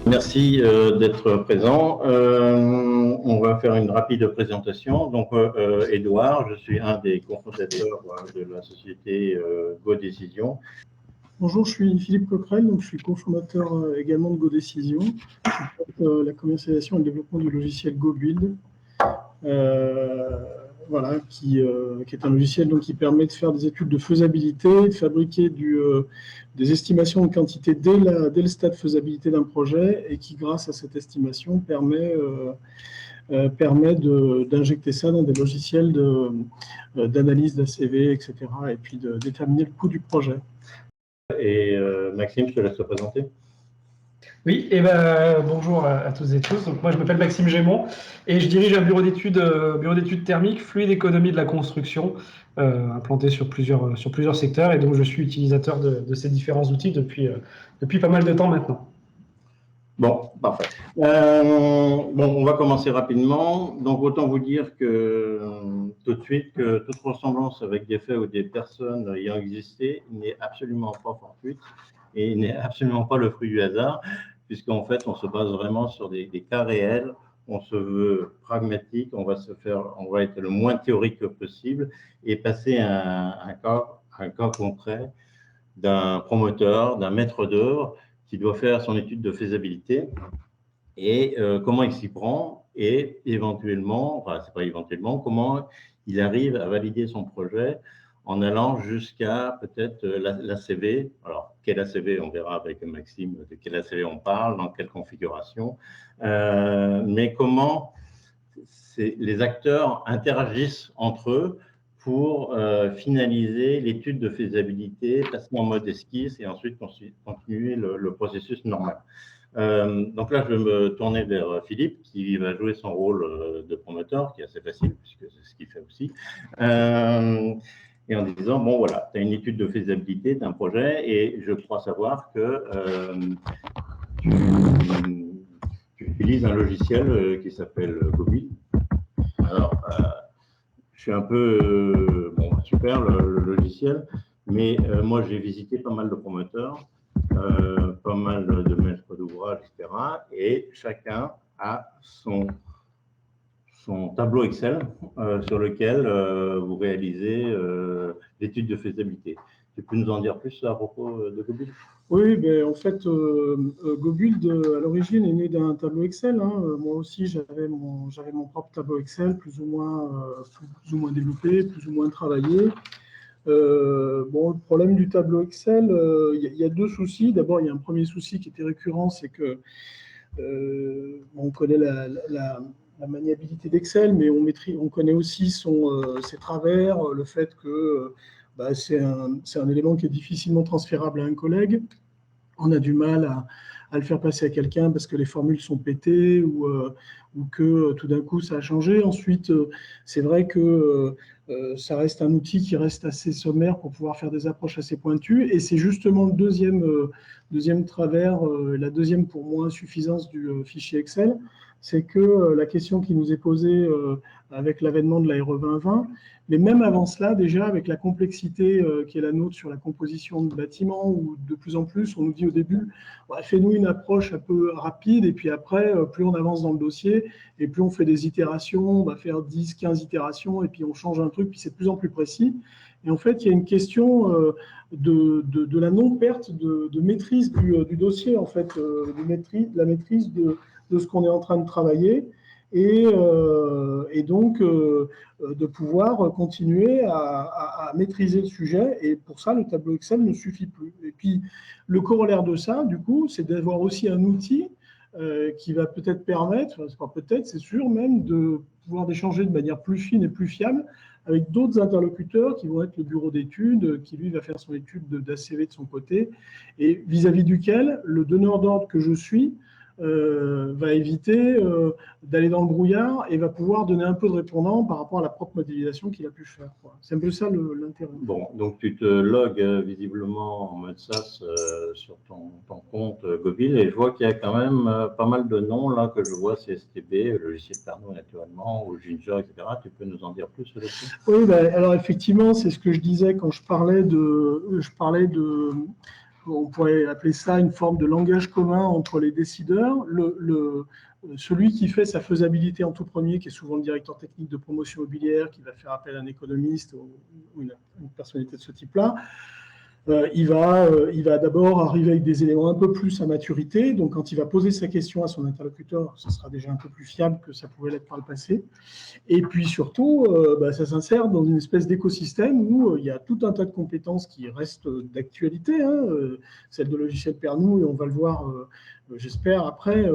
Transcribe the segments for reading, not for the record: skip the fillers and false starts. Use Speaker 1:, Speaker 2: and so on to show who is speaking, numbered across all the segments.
Speaker 1: Merci d'être présent. On va faire une rapide présentation. Donc, Édouard, je suis un des cofondateurs de la société GoDécision.
Speaker 2: Bonjour, je suis Philippe Coquerel, donc je suis cofondateur également de GoDécision. Je porte la commercialisation et le développement du logiciel GoBuild, voilà, qui est un logiciel donc, qui permet de faire des études de faisabilité, de fabriquer des estimations de quantité dès le stade de faisabilité d'un projet et qui, grâce à cette estimation, permet d'injecter ça dans des logiciels d'analyse d'ACV, etc., et puis de déterminer le coût du projet.
Speaker 1: Et Maxime, je te laisse te présenter.
Speaker 3: Oui, et bonjour à tous et tous. Donc, moi, je m'appelle Maxime Gémont et je dirige un bureau d'études thermiques, fluide économie de la construction, implanté sur plusieurs secteurs. Et donc, je suis utilisateur de ces différents outils depuis pas mal de temps maintenant.
Speaker 1: Bon, parfait. On va commencer rapidement. Donc, autant vous dire que tout de suite que toute ressemblance avec des faits ou des personnes ayant existé n'est absolument pas fortuite et n'est absolument pas le fruit du hasard, puisqu'en fait, on se base vraiment sur des cas réels. On se veut pragmatique, on va être le moins théorique possible et passer un cas concret d'un promoteur, d'un maître d'œuvre qui doit faire son étude de faisabilité et comment il s'y prend et éventuellement, enfin c'est pas éventuellement, comment il arrive à valider son projet en allant jusqu'à peut-être l'ACV. Alors, quel ACV, on verra avec Maxime de quel ACV on parle, dans quelle configuration, mais comment les acteurs interagissent entre eux pour finaliser l'étude de faisabilité, passer en mode esquisse et ensuite continuer le processus normal. Donc là, je vais me tourner vers Philippe, qui va jouer son rôle de promoteur, qui est assez facile, puisque c'est ce qu'il fait aussi. Et en disant, bon voilà, tu as une étude de faisabilité d'un projet, et je crois savoir que tu utilises un logiciel qui s'appelle GoBuild. Alors, je suis un peu, bon, super le logiciel, mais moi j'ai visité pas mal de promoteurs, pas mal de maîtres d'ouvrage, etc. Et chacun a son tableau Excel sur lequel vous réalisez l'étude de faisabilité. Tu peux nous en dire plus à propos de GoBuild?
Speaker 2: Oui, ben, en fait, GoBuild, à l'origine, est né d'un tableau Excel. Moi aussi, j'avais mon propre tableau Excel, plus ou moins développé, plus ou moins travaillé. Bon, le problème du tableau Excel, il y a deux soucis. D'abord, il y a un premier souci qui était récurrent, c'est que on connaît la maniabilité d'Excel, mais on connaît aussi ses travers, le fait que c'est un élément qui est difficilement transférable à un collègue. On a du mal à le faire passer à quelqu'un parce que les formules sont pétées ou que tout d'un coup ça a changé. Ensuite, c'est vrai que ça reste un outil qui reste assez sommaire pour pouvoir faire des approches assez pointues. Et c'est justement le deuxième travers, la deuxième pour moi insuffisance du fichier Excel, c'est que la question qui nous est posée avec l'avènement de la RE 2020, mais même avant cela, déjà, avec la complexité qui est la nôtre sur la composition de bâtiments, où de plus en plus, on nous dit au début, bah, fais-nous une approche un peu rapide, et puis après, plus on avance dans le dossier, et plus on fait des itérations, on va faire 10, 15 itérations, et puis on change un truc, puis c'est de plus en plus précis. Et en fait, il y a une question de la non-perte de maîtrise du dossier, en fait, de la maîtrise de ce qu'on est en train de travailler. Et donc de pouvoir continuer à maîtriser le sujet. Et pour ça, le tableau Excel ne suffit plus. Et puis, le corollaire de ça, du coup, c'est d'avoir aussi un outil qui va peut-être permettre, c'est pas peut-être, c'est sûr même, de pouvoir échanger de manière plus fine et plus fiable avec d'autres interlocuteurs qui vont être le bureau d'études, qui lui va faire son étude d'ACV de son côté, et vis-à-vis duquel le donneur d'ordre que je suis va éviter d'aller dans le brouillard et va pouvoir donner un peu de répondant par rapport à la propre modélisation qu'il a pu faire. C'est un peu ça l'intérêt.
Speaker 1: Bon, donc tu te logs visiblement en mode SaaS sur ton compte GoBuild et je vois qu'il y a quand même pas mal de noms là que je vois, CSTB, le logiciel Pernod naturellement, ou Ginger, etc. Tu peux nous en dire plus là-dessus?
Speaker 2: Oui, alors effectivement, c'est ce que je disais quand je parlais de on pourrait appeler ça une forme de langage commun entre les décideurs. Celui qui fait sa faisabilité en tout premier, qui est souvent le directeur technique de promotion immobilière, qui va faire appel à un économiste ou une personnalité de ce type-là, il va d'abord arriver avec des éléments un peu plus à maturité. Donc, quand il va poser sa question à son interlocuteur, ça sera déjà un peu plus fiable que ça pouvait l'être par le passé. Et puis surtout, ça s'insère dans une espèce d'écosystème où il y a tout un tas de compétences qui restent d'actualité, celle de logiciel Pernod, et on va le voir, j'espère, après,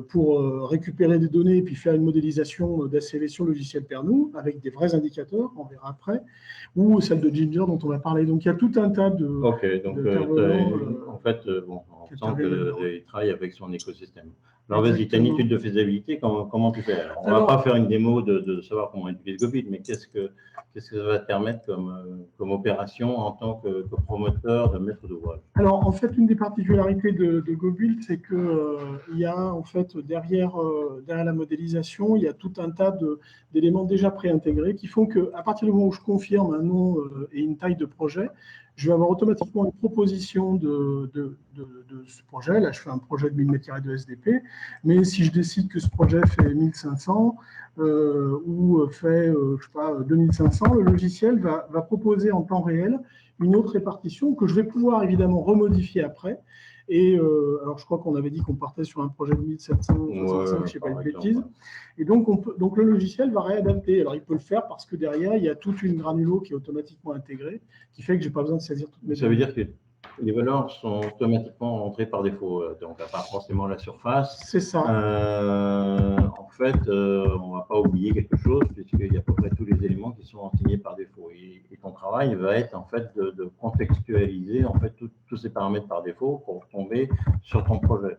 Speaker 2: pour récupérer des données et puis faire une modélisation d'ACV sur le logiciel Pernod avec des vrais indicateurs, on verra après, ou celle de Ginger dont on va parler. Donc il y a tout un tas de...
Speaker 1: Ok, donc en fait, on sent qu'il travaille avec son écosystème. Alors vas-y, tu as une étude de faisabilité, comment tu fais? On ne va pas faire une démo de savoir comment utiliser GoBuild, mais qu'est-ce que ça va te permettre comme opération en tant que promoteur, de maître d'ouvrage?
Speaker 2: Alors en fait, une des particularités de GoBuild, c'est qu'il y a en fait derrière la modélisation, il y a tout un tas d'éléments déjà préintégrés qui font qu'à partir du moment où je confirme un nom et une taille de projet, je vais avoir automatiquement une proposition de ce projet. Là, je fais un projet de 1000 m² de SDP, mais si je décide que ce projet fait 1500 ou fait, je sais pas, 2500, le logiciel va proposer en temps réel une autre répartition que je vais pouvoir évidemment remodifier après. Et alors, je crois qu'on avait dit qu'on partait sur un projet de 1765, je ne sais pas une bêtise. Et donc le logiciel va réadapter. Alors, il peut le faire parce que derrière, il y a toute une granulo qui est automatiquement intégrée, qui fait que je n'ai pas besoin de saisir toutes mes données.
Speaker 1: Ça veut dire que les valeurs sont automatiquement rentrées par défaut, donc à part forcément la surface.
Speaker 2: C'est ça.
Speaker 1: En fait, on ne va pas oublier quelque chose, puisqu'il y a à peu près tous les éléments qui sont renseignés par défaut. Et ton travail va être en fait de contextualiser en fait tous ces paramètres par défaut pour tomber sur ton projet.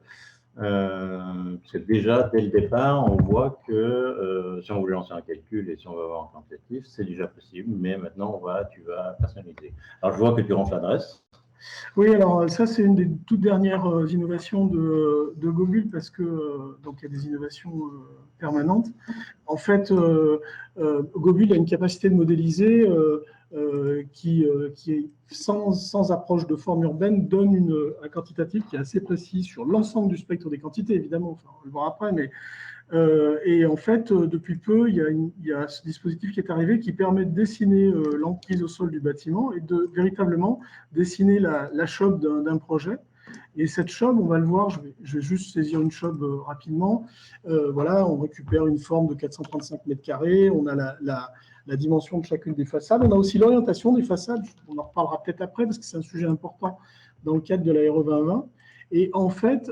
Speaker 1: Parce que déjà, dès le départ, on voit que si on veut lancer un calcul et si on veut avoir un quantitatif, c'est déjà possible, mais maintenant, tu vas personnaliser. Alors, je vois que tu rentres l'adresse.
Speaker 2: Oui, alors ça, c'est une des toutes dernières innovations de GoBuild parce que donc il y a des innovations permanentes. En fait, GoBuild a une capacité de modéliser qui est sans approche de forme urbaine, donne un quantitatif qui est assez précis sur l'ensemble du spectre des quantités, évidemment, enfin, on va le voir après, mais et en fait, depuis peu, il y a ce dispositif qui est arrivé qui permet de dessiner l'emprise au sol du bâtiment et de véritablement dessiner la chobe d'un projet. Et cette chobe, on va le voir, je vais juste saisir une chobe rapidement. Voilà, on récupère une forme de 435 m², on a la dimension de chacune des façades. On a aussi l'orientation des façades, on en reparlera peut-être après parce que c'est un sujet important dans le cadre de la RE 2020. Et en fait,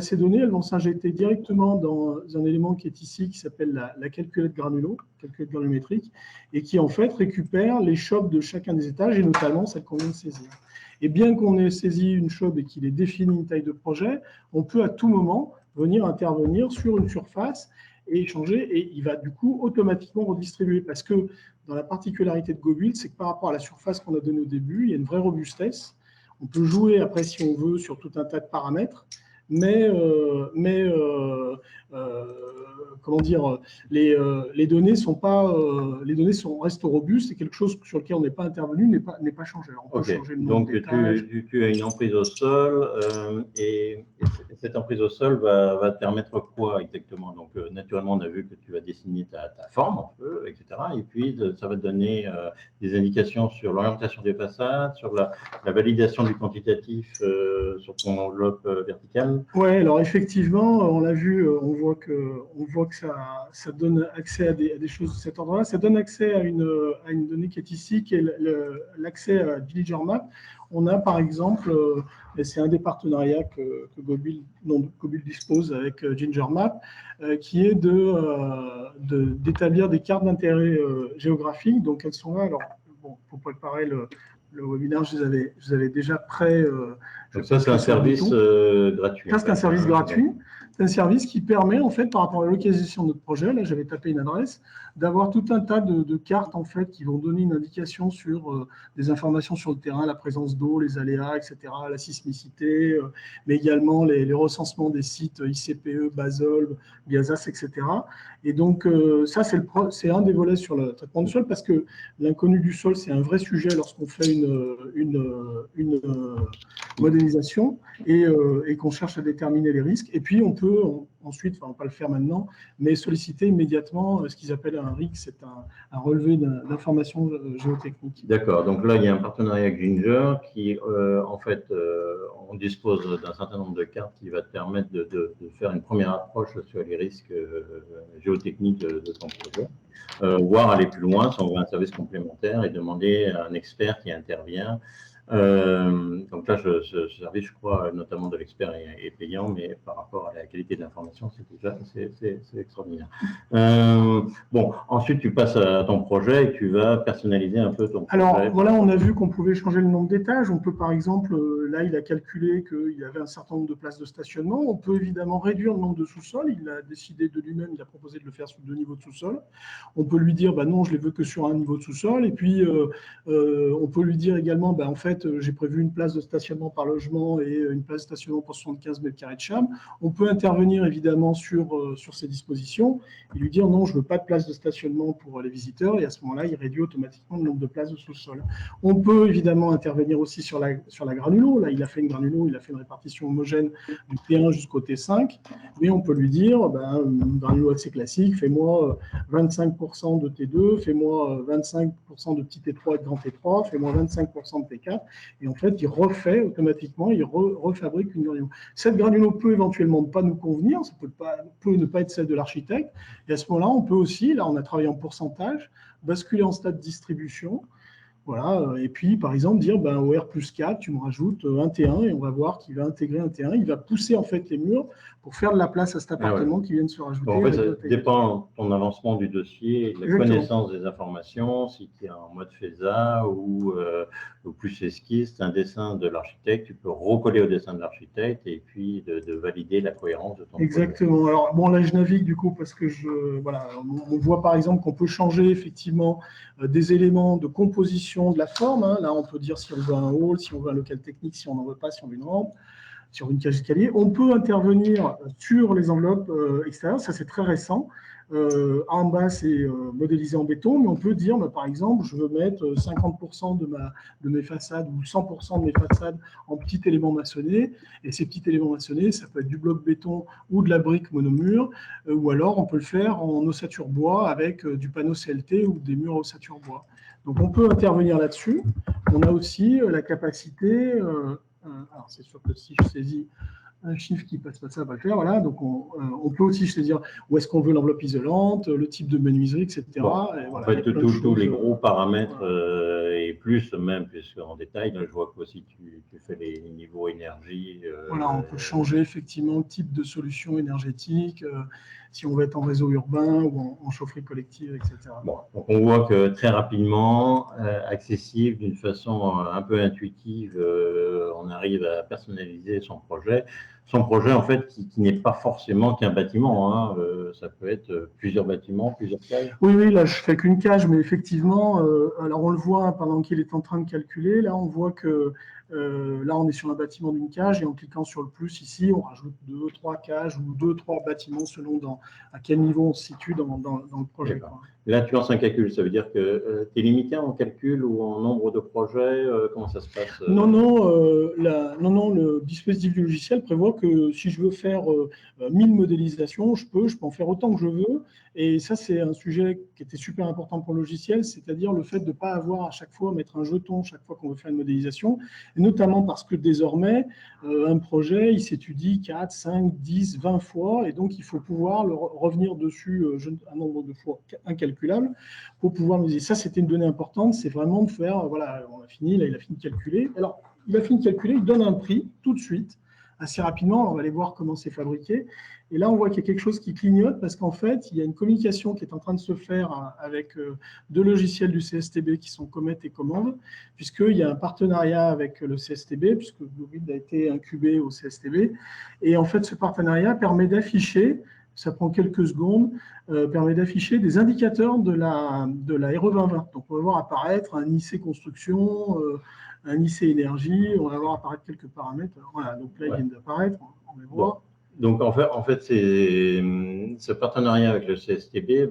Speaker 2: ces données, elles vont s'injecter directement dans un élément qui est ici, qui s'appelle la calculette granulo, calculette granulométrique, et qui en fait récupère les chobs de chacun des étages, et notamment celle qu'on vient de saisir. Et bien qu'on ait saisi une chobe et qu'il ait défini une taille de projet, on peut à tout moment venir intervenir sur une surface et échanger, et il va du coup automatiquement redistribuer, parce que dans la particularité de GoBuild, c'est que par rapport à la surface qu'on a donnée au début, il y a une vraie robustesse. On peut jouer après, si on veut, sur tout un tas de paramètres, mais comment dire, les données restent robustes, c'est quelque chose sur lequel on n'est pas intervenu, n'est pas changé. Alors, on peut changer le nombre d'étages.
Speaker 1: Donc, tu as une emprise au sol, et cette emprise au sol va te permettre quoi exactement? Donc, naturellement, on a vu que tu vas dessiner ta forme, un peu, etc. Et puis, ça va te donner des indications sur l'orientation des façades, sur la validation du quantitatif sur ton enveloppe verticale.
Speaker 2: Oui, alors effectivement, on l'a vu, on voit que ça donne accès à des choses de cet ordre-là. Ça donne accès à une donnée qui est ici, qui est l'accès à Ginger Map. On a par exemple, et c'est un des partenariats que GoBuild dispose avec Ginger Map, qui est d'établir des cartes d'intérêt géographique. Donc elles sont là. Alors, bon, pour préparer le webinaire, je vous avais déjà prêt.
Speaker 1: Donc ça, c'est un service gratuit.
Speaker 2: Ça, c'est un service gratuit. C'est un service qui permet, en fait, par rapport à la localisation de notre projet, là, j'avais tapé une adresse, d'avoir tout un tas de cartes, en fait, qui vont donner une indication sur des informations sur le terrain, la présence d'eau, les aléas, etc., la sismicité, mais également les recensements des sites ICPE, Basol, Biazas, etc. Et donc, ça, c'est un des volets sur le traitement du sol, parce que l'inconnu du sol, c'est un vrai sujet lorsqu'on fait modélisation et qu'on cherche à déterminer les risques. Et puis, on peut ensuite, enfin, on ne va pas le faire maintenant, mais solliciter immédiatement ce qu'ils appellent un RIC, c'est un relevé d'informations géotechniques.
Speaker 1: D'accord, donc là, il y a un partenariat avec Ginger qui, en fait, on dispose d'un certain nombre de cartes qui va te permettre de faire une première approche sur les risques géotechniques de ton projet, voire aller plus loin, s'envoyer un service complémentaire et demander à un expert qui intervient. Donc là, ce service, je crois, notamment de l'expert est payant, mais par rapport à la qualité de l'information, c'est extraordinaire. Bon, ensuite, tu passes à ton projet et tu vas personnaliser un peu ton projet.
Speaker 2: Alors, voilà, on a vu qu'on pouvait changer le nombre d'étages. On peut, par exemple, là, il a calculé qu'il y avait un certain nombre de places de stationnement. On peut évidemment réduire le nombre de sous-sols. Il a décidé de lui-même, il a proposé de le faire sur 2 niveaux de sous-sol. On peut lui dire, bah non, je les veux que sur un niveau de sous-sol. Et puis, on peut lui dire également, bah, en fait, j'ai prévu une place de stationnement par logement et une place de stationnement pour 75 mètres carrés de chambre. On peut intervenir évidemment sur ces dispositions et lui dire, non, je veux pas de place de stationnement pour les visiteurs. Et à ce moment-là, il réduit automatiquement le nombre de places de sous-sol. On peut évidemment intervenir aussi sur la granulo. Là, il a fait une granulo, il a fait une répartition homogène du T1 jusqu'au T5. Mais on peut lui dire, ben, une granulo assez classique, fais-moi 25% de T2, fais-moi 25% de petit T3 et de grand T3, fais-moi 25% de T4. Et en fait, il refait automatiquement, il refabrique une granulo. Cette granulo peut éventuellement pas nous convenir, ça peut ne pas être celle de l'architecte. Et à ce moment-là, on peut aussi, là, on a travaillé en pourcentage, basculer en stade de distribution. Voilà, et puis par exemple dire ben, au R+4, tu me rajoutes un T1 et on va voir qu'il va intégrer un T1. Il va pousser en fait les murs pour faire de la place à cet appartement qui vient de se rajouter.
Speaker 1: Bon, en fait, ça dépend de ton avancement du dossier, de la connaissance des informations, si tu es en mode FESA ou plus esquisse, un dessin de l'architecte, tu peux recoller au dessin de l'architecte et puis de valider la cohérence de ton
Speaker 2: Exactement.
Speaker 1: projet.
Speaker 2: Alors bon, là je navigue du coup parce que voilà, on voit par exemple qu'on peut changer effectivement des éléments de composition de la forme. Hein. Là, on peut dire si on veut un hall, si on veut un local technique, si on n'en veut pas, si on veut une rampe, sur une cage d'escalier. On peut intervenir sur les enveloppes extérieures, ça c'est très récent. En bas, c'est modélisé en béton, mais on peut dire, par exemple, je veux mettre 50% de mes façades ou 100% de mes façades en petits éléments maçonnés. Et ces petits éléments maçonnés, ça peut être du bloc béton ou de la brique monomure, ou alors on peut le faire en ossature bois avec du panneau CLT ou des murs ossature bois. Donc on peut intervenir là-dessus. On a aussi la capacité, alors c'est sûr que si je saisis un chiffre qui passe pas, ça va le faire. Voilà. Donc, on peut aussi saisir où est-ce qu'on veut l'enveloppe isolante, le type de menuiserie, etc.
Speaker 1: Bon,
Speaker 2: et voilà,
Speaker 1: en fait, tous les gros paramètres et plus même, puisque en détail, là, je vois qu'aussi tu fais les niveaux énergie.
Speaker 2: Voilà, on peut changer effectivement le type de solution énergétique, si on veut être en réseau urbain ou en chaufferie collective, etc.
Speaker 1: Bon, donc on voit que très rapidement, accessible, d'une façon un peu intuitive, on arrive à personnaliser son projet. Son projet, en fait, qui n'est pas forcément qu'un bâtiment. Hein, ça peut être plusieurs bâtiments, plusieurs cages.
Speaker 2: Oui, là, je fais qu'une cage, mais effectivement, alors on le voit pendant qu'il est en train de calculer. Là, on voit que là, on est sur un bâtiment d'une cage et en cliquant sur le plus ici, on rajoute 2, 3 cages ou 2, 3 bâtiments selon à quel niveau on se situe dans le projet.
Speaker 1: Là, tu lances un calcul, ça veut dire que tu es limité en calcul ou en nombre de projets, comment ça se passe
Speaker 2: Non, le dispositif du logiciel prévoit que si je veux faire 1000 modélisations, je peux en faire autant que je veux. Et ça, c'est un sujet qui était super important pour le logiciel, c'est-à-dire le fait de ne pas avoir à chaque fois mettre un jeton chaque fois qu'on veut faire une modélisation, et notamment parce que désormais, un projet, il s'étudie 4, 5, 10, 20 fois, et donc il faut pouvoir revenir dessus un nombre de fois incalculable pour pouvoir modéliser. Ça, c'était une donnée importante, c'est vraiment de faire, voilà, on a fini, là, il a fini de calculer. Alors, il a fini de calculer, il donne un prix tout de suite, assez rapidement. On va aller voir comment c'est fabriqué. Et là, on voit qu'il y a quelque chose qui clignote parce qu'en fait, il y a une communication qui est en train de se faire avec deux logiciels du CSTB qui sont Comet et Commande, puisqu'il y a un partenariat avec le CSTB, puisque GoBuild a été incubé au CSTB. Et en fait, ce partenariat permet d'afficher, ça prend quelques secondes, permet d'afficher des indicateurs de la RE 2020. Donc, on va voir apparaître un IC construction, un IC énergie, on va voir apparaître quelques paramètres. Alors, voilà, donc là, ils viennent d'apparaître, on va voir.
Speaker 1: Bon. Donc, en fait ce partenariat avec le CSTB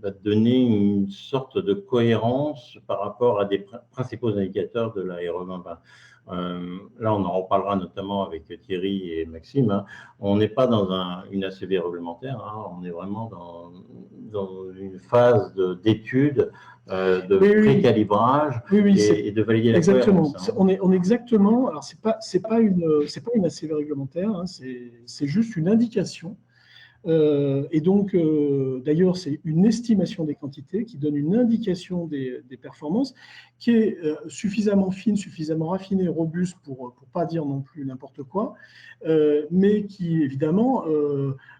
Speaker 1: va va te donner une sorte de cohérence par rapport à des principaux indicateurs de la RE 2020. Là, on en reparlera notamment avec Thierry et Maxime. Hein. On n'est pas dans une ACV réglementaire, hein, on est vraiment dans une phase d'étude, de pré-calibrage et de valider la cohérence.
Speaker 2: Exactement. On est exactement. Alors c'est pas une ACV réglementaire, hein, c'est juste une indication. Et donc, d'ailleurs, c'est une estimation des quantités qui donne une indication des performances qui est suffisamment fine, suffisamment raffinée, robuste pour pas dire non plus n'importe quoi, mais qui, évidemment,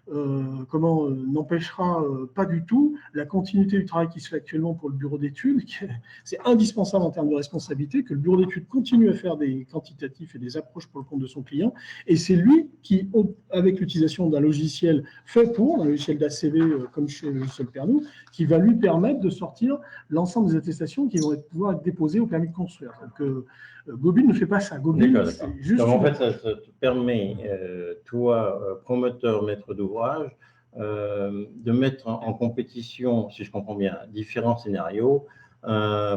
Speaker 2: n'empêchera pas du tout la continuité du travail qui se fait actuellement pour le bureau d'études. C'est indispensable en termes de responsabilité que le bureau d'études continue à faire des quantitatifs et des approches pour le compte de son client. Et c'est lui qui, avec l'utilisation d'un logiciel un logiciel d'ACV comme chez le logiciel Pernod, qui va lui permettre de sortir l'ensemble des attestations qui vont pouvoir être déposées au permis de construire. Donc, Gobuil ne fait pas ça. Gobuil, c'est juste.
Speaker 1: Donc, en fait, ça te permet, toi, promoteur, maître d'ouvrage, de mettre en compétition, si je comprends bien, différents scénarios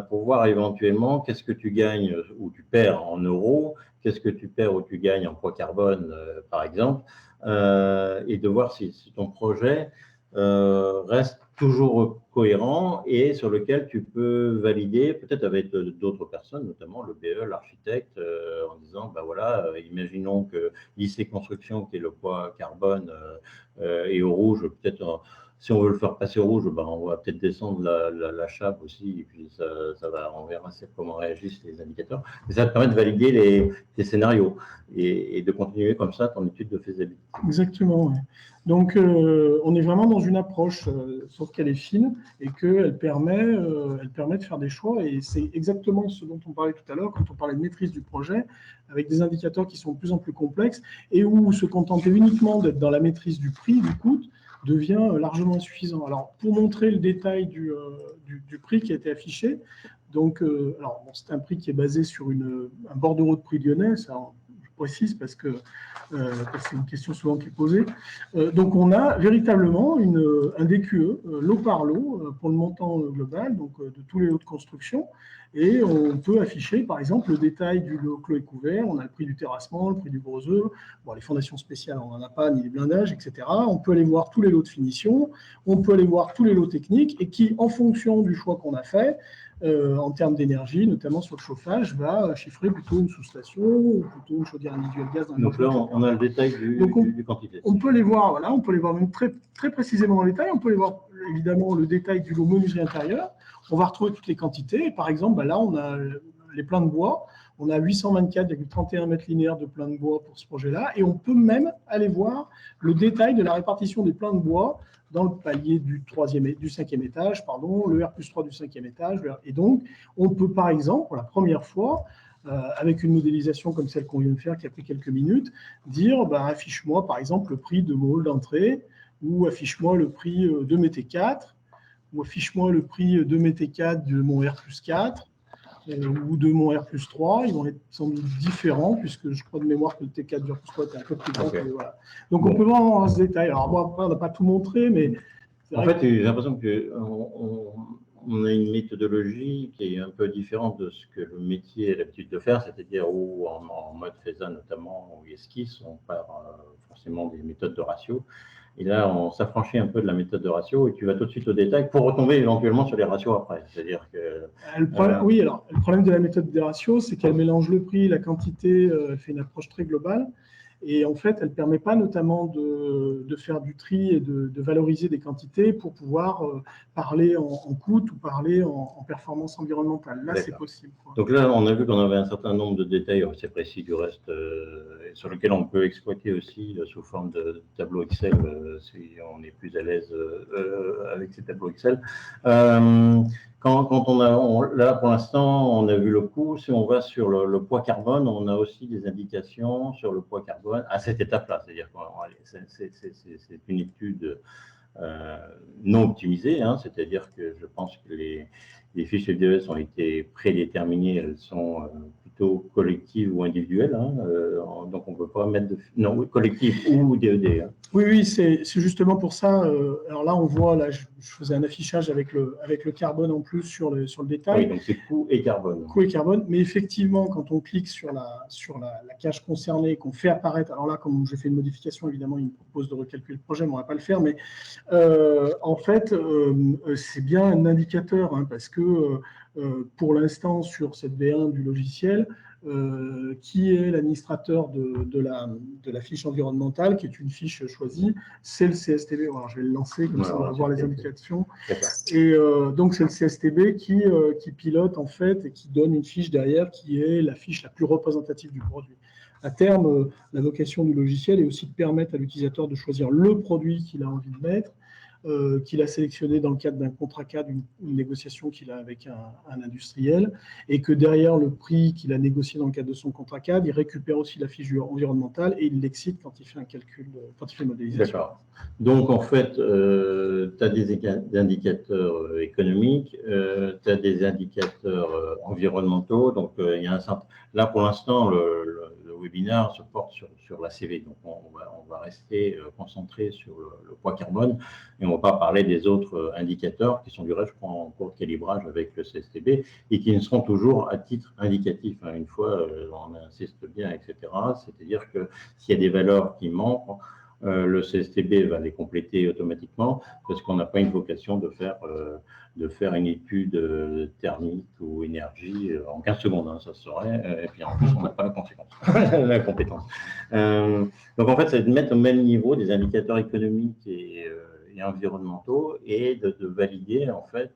Speaker 1: pour voir éventuellement qu'est-ce que tu gagnes ou tu perds en euros, qu'est-ce que tu perds ou tu gagnes en poids carbone, par exemple. Et de voir si ton projet reste toujours cohérent et sur lequel tu peux valider, peut-être avec d'autres personnes, notamment le BE, l'architecte, en disant, ben voilà, imaginons que l'IC Construction, qui est le poids carbone, est au rouge, peut-être si on veut le faire passer au rouge, ben on va peut-être descendre la chape aussi, et puis on verra comment réagissent les indicateurs. Mais ça te permet de valider tes scénarios et de continuer comme ça ton étude de faisabilité.
Speaker 2: Exactement. Ouais. Donc, on est vraiment dans une approche, sauf qu'elle est fine et qu'elle permet de faire des choix. Et c'est exactement ce dont on parlait tout à l'heure quand on parlait de maîtrise du projet, avec des indicateurs qui sont de plus en plus complexes et où se contenter uniquement d'être dans la maîtrise du prix, du coût, devient largement insuffisant. Alors, pour montrer le détail du prix qui a été affiché, donc, c'est un prix qui est basé sur un bordereau de prix lyonnais, ça, je précise parce que c'est une question souvent qui est posée. Donc, on a véritablement un DQE, lot par lot, pour le montant global, donc de tous les lots de construction. Et on peut afficher, par exemple, le détail du lot clos et couvert. On a le prix du terrassement, le prix du gros œuvre. Bon, les fondations spéciales, on n'en a pas, ni les blindages, etc. On peut aller voir tous les lots de finition. On peut aller voir tous les lots techniques et qui, en fonction du choix qu'on a fait, en termes d'énergie, notamment sur le chauffage, va chiffrer plutôt une sous-station ou plutôt une chaudière individuelle gaz.
Speaker 1: Donc là, on a le détail du quantité.
Speaker 2: On peut les voir, voilà, on peut les voir même très, très précisément dans le détail. On peut les voir évidemment le détail du lot menuiserie intérieure. On va retrouver toutes les quantités. Et par exemple, là, on a les pleins de bois. On a 824,31 mètres linéaires de plein de bois pour ce projet-là. Et on peut même aller voir le détail de la répartition des pleins de bois dans le palier du 5e étage, le R+3 du 5e étage. Et donc, on peut, par exemple, pour la première fois, avec une modélisation comme celle qu'on vient de faire, qui a pris quelques minutes, dire, affiche-moi, par exemple, le prix de mon hall d'entrée, ou affiche-moi le prix de mes T4, ou affiche-moi le prix de mes T4 de mon R+4, ou de mon R+3, ils vont être sans doute différents, puisque je crois de mémoire que le T4 du R+3 est un peu plus grand. Okay. Voilà. Donc, on peut vraiment avoir ce détail. Alors, bon, après, on n'a pas tout montré, mais...
Speaker 1: En fait, j'ai l'impression qu'on a une méthodologie qui est un peu différente de ce que le métier a l'habitude de faire, c'est-à-dire où, en mode FESA notamment, ou esquisse, on part forcément des méthodes de ratio. Et là, on s'affranchit un peu de la méthode de ratio et tu vas tout de suite au détail pour retomber éventuellement sur les ratios après. C'est-à-dire que.
Speaker 2: Oui, alors, le problème de la méthode des ratios, c'est qu'elle mélange le prix, la quantité, elle fait une approche très globale. Et en fait, elle ne permet pas notamment de faire du tri et de valoriser des quantités pour pouvoir parler en coût ou parler en performance environnementale. Là, c'est possible. Quoi.
Speaker 1: Donc là, on a vu qu'on avait un certain nombre de détails assez précis du reste, sur lequel on peut exploiter aussi sous forme de tableau Excel, si on est plus à l'aise avec ces tableaux Excel. Quand là, pour l'instant, on a vu le coût. Si on va sur le poids carbone, on a aussi des indications sur le poids carbone à cette étape-là. C'est-à-dire que c'est une étude non optimisée, hein, c'est-à-dire que je pense que les fiches FDES ont été prédéterminées, elles sont plutôt collective ou individuelle, hein, donc on ne peut pas mettre non, collective ou DED. Hein.
Speaker 2: Oui, c'est justement pour ça. Alors là, on voit, là, je faisais un affichage avec le carbone en plus sur le détail.
Speaker 1: Oui, donc c'est coût et carbone.
Speaker 2: Coût et carbone, mais effectivement, quand on clique sur la cage concernée, qu'on fait apparaître, alors là, comme j'ai fait une modification, évidemment, il me propose de recalculer le projet, mais on ne va pas le faire, mais en fait, c'est bien un indicateur, hein, parce que pour l'instant, sur cette V1 du logiciel, qui est l'administrateur de la fiche environnementale, qui est une fiche choisie, c'est le CSTB. Alors, je vais le lancer, comme ça on va voir les indications. Et donc, c'est le CSTB qui pilote, en fait, et qui donne une fiche derrière, qui est la fiche la plus représentative du produit. À terme, la vocation du logiciel est aussi de permettre à l'utilisateur de choisir le produit qu'il a envie de mettre, qu'il a sélectionné dans le cadre d'un contrat cadre, une négociation qu'il a avec un industriel, et que derrière le prix qu'il a négocié dans le cadre de son contrat cadre, il récupère aussi la fiche environnementale et il l'excite quand il fait un calcul, quand il fait une modélisation.
Speaker 1: D'accord. Donc, en fait, tu as des indicateurs économiques, tu as des indicateurs environnementaux. Donc, il y a un certain... Là, pour l'instant, le webinaire se porte sur la CV. Donc, on va rester concentré sur le poids carbone et on ne va pas parler des autres indicateurs qui sont du reste, je crois, en cours de calibrage avec le CSTB et qui ne seront toujours à titre indicatif. Hein, une fois, on insiste bien, etc. C'est-à-dire que s'il y a des valeurs qui manquent, le CSTB va les compléter automatiquement parce qu'on n'a pas une vocation de faire une étude thermique ou énergie en 15 secondes, hein, ça se saurait, et puis en plus on n'a pas la conséquence, la compétence. Donc en fait, c'est de mettre au même niveau des indicateurs économiques et environnementaux et de valider en fait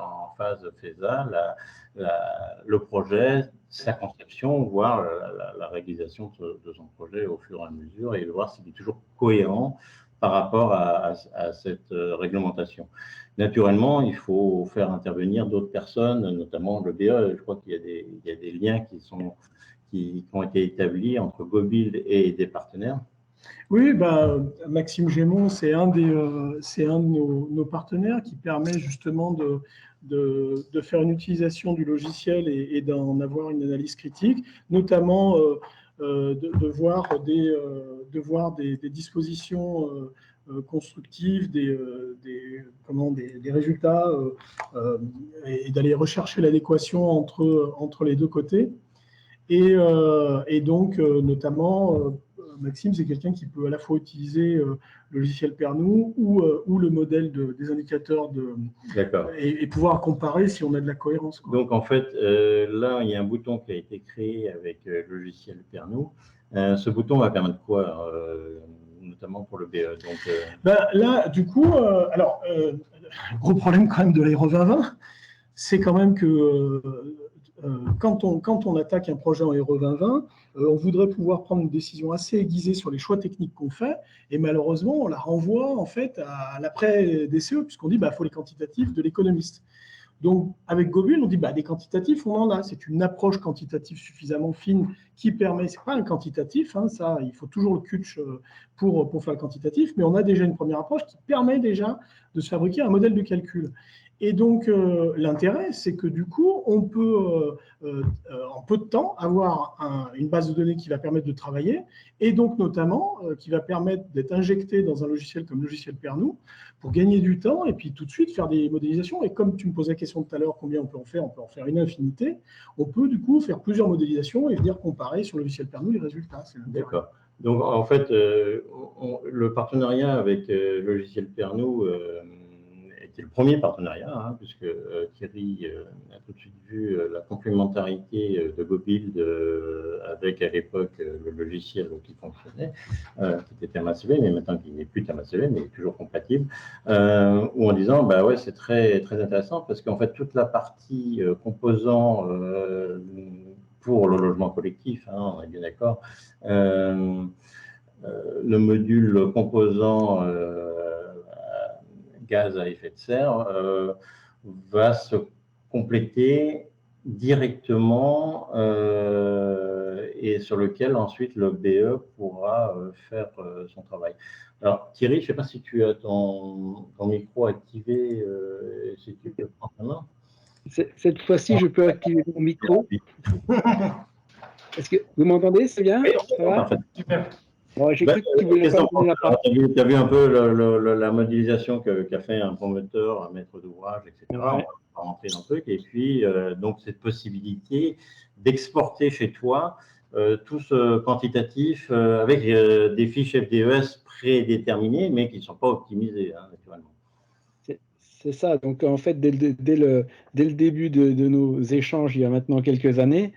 Speaker 1: en phase FESA le projet, sa conception, voire la réalisation de son projet au fur et à mesure et de voir s'il est toujours cohérent par rapport à cette réglementation. Naturellement, il faut faire intervenir d'autres personnes, notamment le BE. Je crois qu'il y a des liens qui ont été établis entre GoBuild et des partenaires.
Speaker 2: Oui, Maxime Gémon, c'est un de nos partenaires qui permet justement de faire une utilisation du logiciel et d'en avoir une analyse critique, notamment de voir des dispositions constructives, des résultats et d'aller rechercher l'adéquation entre les deux côtés. Et donc, notamment, Maxime, c'est quelqu'un qui peut à la fois utiliser le logiciel Pernod ou le modèle des indicateurs et pouvoir comparer si on a de la cohérence. Quoi.
Speaker 1: Donc, en fait, là, il y a un bouton qui a été créé avec le logiciel Pernod. Ce bouton va permettre quoi notamment pour le BE. Donc,
Speaker 2: là, du coup, gros problème quand même de l'Aéro 2020, c'est quand même que quand on attaque un projet en Aéro 2020, on voudrait pouvoir prendre une décision assez aiguisée sur les choix techniques qu'on fait, et malheureusement, on la renvoie en fait à l'après-DCE, puisqu'on dit faut les quantitatifs de l'économiste. Donc, avec GoBuild, on dit des quantitatifs, on en a. C'est une approche quantitative suffisamment fine qui permet, c'est pas un quantitatif, hein, ça, il faut toujours le CUTCH pour faire le quantitatif, mais on a déjà une première approche qui permet déjà de se fabriquer un modèle de calcul. Et donc, l'intérêt, c'est que du coup, on peut, en peu de temps, avoir une base de données qui va permettre de travailler, et donc notamment, qui va permettre d'être injecté dans un logiciel comme le logiciel Pernod, pour gagner du temps, et puis tout de suite faire des modélisations. Et comme tu me posais la question tout à l'heure, combien on peut en faire une infinité, on peut du coup faire plusieurs modélisations et venir comparer sur le logiciel Pernod les résultats.
Speaker 1: D'accord. Donc, en fait, le partenariat avec le logiciel Pernod était le premier partenariat, hein, puisque Thierry a tout de suite vu la complémentarité de GoBuild avec, à l'époque, le logiciel qui fonctionnait, qui était ThermaCV, mais maintenant qui n'est plus ThermaCV, mais toujours compatible, ou en disant, ouais, c'est très, très intéressant, parce qu'en fait, toute la partie composant pour le logement collectif, hein, on est bien d'accord, le module composant gaz à effet de serre va se compléter directement et sur lequel ensuite le BE pourra faire son travail. Alors Thierry, je ne sais pas si tu as ton micro activé, si tu peux prendre la main.
Speaker 4: Cette fois-ci, je peux activer mon micro. Est-ce que vous m'entendez? C'est bien?
Speaker 1: Oui,
Speaker 4: Ça va?
Speaker 1: parfait.
Speaker 3: Super.
Speaker 4: Bon, j'ai cru que tu voulais pas me donner la parole.
Speaker 1: Tu as vu un peu la modélisation qu'a fait un promoteur, un maître d'ouvrage, etc.
Speaker 4: Ouais.
Speaker 1: On va pas rentrer dans le truc. Et puis, donc, cette possibilité d'exporter chez toi tout ce quantitatif avec des fiches FDES prédéterminées, mais qui ne sont pas optimisées, hein, naturellement.
Speaker 4: C'est ça. Donc, en fait, dès le début de nos échanges, il y a maintenant quelques années,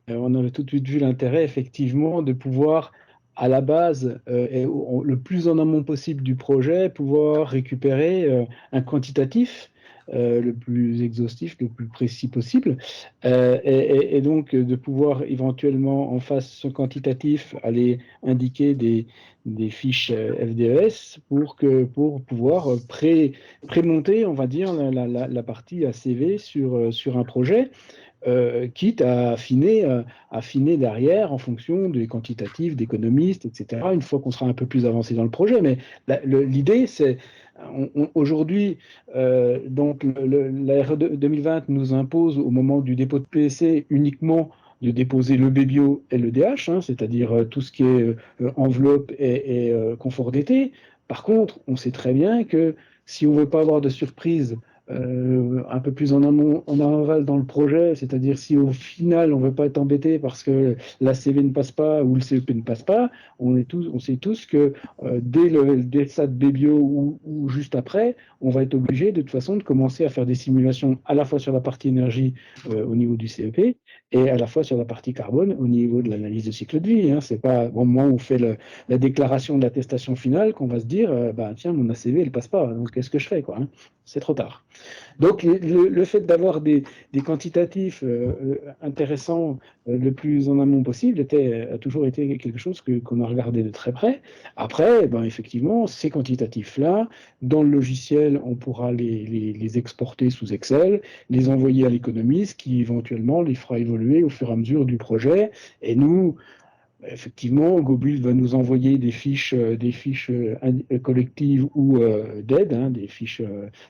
Speaker 4: on a tout de suite vu l'intérêt, effectivement, de pouvoir, à la base, et le plus en amont possible du projet, pouvoir récupérer un quantitatif le plus exhaustif, le plus précis possible, et donc de pouvoir éventuellement, en face de ce quantitatif, aller indiquer des fiches FDES pour pouvoir prémonter, on va dire, la partie ACV sur un projet, quitte à affiner derrière en fonction des quantitatifs, d'économistes, etc., une fois qu'on sera un peu plus avancé dans le projet. Mais l'idée, c'est, aujourd'hui, donc la RE 2020 nous impose, au moment du dépôt de PSC, uniquement de déposer le BBO et le DH, hein, c'est-à-dire tout ce qui est enveloppe et confort d'été. Par contre, on sait très bien que si on ne veut pas avoir de surprise un peu plus en amont, en aval dans le projet, c'est-à-dire si au final on ne veut pas être embêté parce que la CV ne passe pas ou le CEP ne passe pas, on sait tous que dès SAT BBO ou juste après, on va être obligé de toute façon de commencer à faire des simulations à la fois sur la partie énergie au niveau du CEP et à la fois sur la partie carbone au niveau de l'analyse de cycle de vie. Hein. C'est pas au moment où on fait la déclaration de l'attestation finale qu'on va se dire tiens, mon ACV elle passe pas, donc qu'est-ce que je fais quoi, hein. C'est trop tard. Donc, le fait d'avoir des quantitatifs intéressants le plus en amont possible a toujours été quelque chose qu'on a regardé de très près. Après, ben, effectivement, ces quantitatifs-là, dans le logiciel, on pourra les exporter sous Excel, les envoyer à l'économiste qui éventuellement les fera évoluer au fur et à mesure du projet. Et nous, effectivement, Gobult va nous envoyer des fiches collectives ou d'aide, hein, des fiches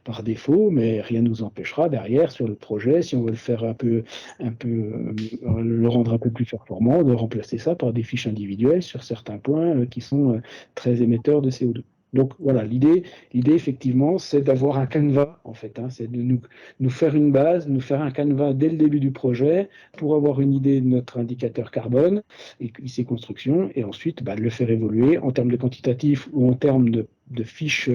Speaker 4: par défaut, mais rien ne nous empêchera derrière sur le projet, si on veut le faire le rendre un peu plus performant, de remplacer ça par des fiches individuelles sur certains points qui sont très émetteurs de CO2. Donc voilà, l'idée effectivement, c'est d'avoir un canevas, en fait, hein, c'est de nous faire une base, nous faire un canevas dès le début du projet pour avoir une idée de notre indicateur carbone et ses constructions, et ensuite de le faire évoluer en termes de quantitatif ou en termes de fiches,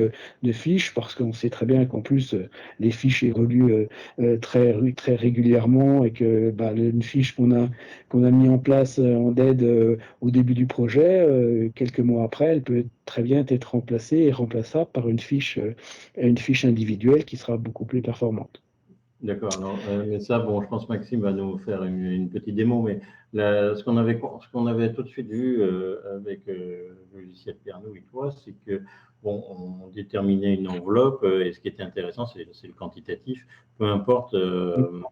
Speaker 4: parce qu'on sait très bien qu'en plus les fiches évoluent très régulièrement et que une fiche qu'on a mis en place en DED au début du projet, quelques mois après, elle peut très bien être remplacée et remplaçable par une fiche individuelle qui sera beaucoup plus performante.
Speaker 1: D'accord. Mais ça, bon, je pense que Maxime va nous faire une petite démo, mais ce qu'on avait tout de suite vu avec le logiciel Pernod et toi, c'est que bon, on déterminait une enveloppe et ce qui était intéressant, c'est le quantitatif, peu importe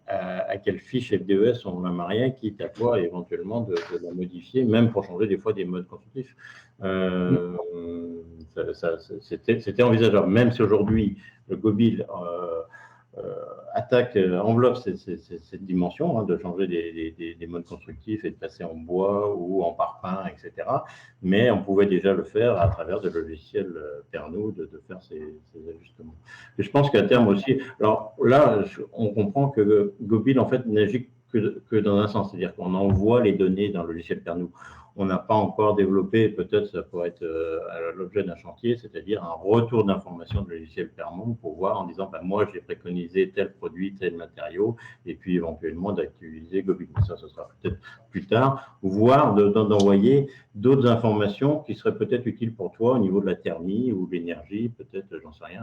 Speaker 1: à quelle fiche FDES on la mariait, quitte à toi éventuellement de la modifier, même pour changer des fois des modes constructifs. C'était envisageable, même si aujourd'hui le Gobil attaque, enveloppe cette dimension, hein, de changer des modes constructifs et de passer en bois ou en parpaing, etc. Mais on pouvait déjà le faire à travers des logiciels Pernod, de faire ces ajustements. Et je pense qu'à terme aussi, alors là, on comprend que Gobil, en fait, n'agit que dans un sens, c'est-à-dire qu'on envoie les données dans le logiciel Pernod. On n'a pas encore développé, peut-être ça pourrait être l'objet d'un chantier, c'est-à-dire un retour d'information de logiciel Pernod pour voir en disant moi j'ai préconisé tel produit, tel matériau, et puis éventuellement d'actualiser Gobil. Ça, ce sera peut-être plus tard, voire d'envoyer d'autres informations qui seraient peut-être utiles pour toi au niveau de la thermie ou de l'énergie, peut-être, j'en sais rien,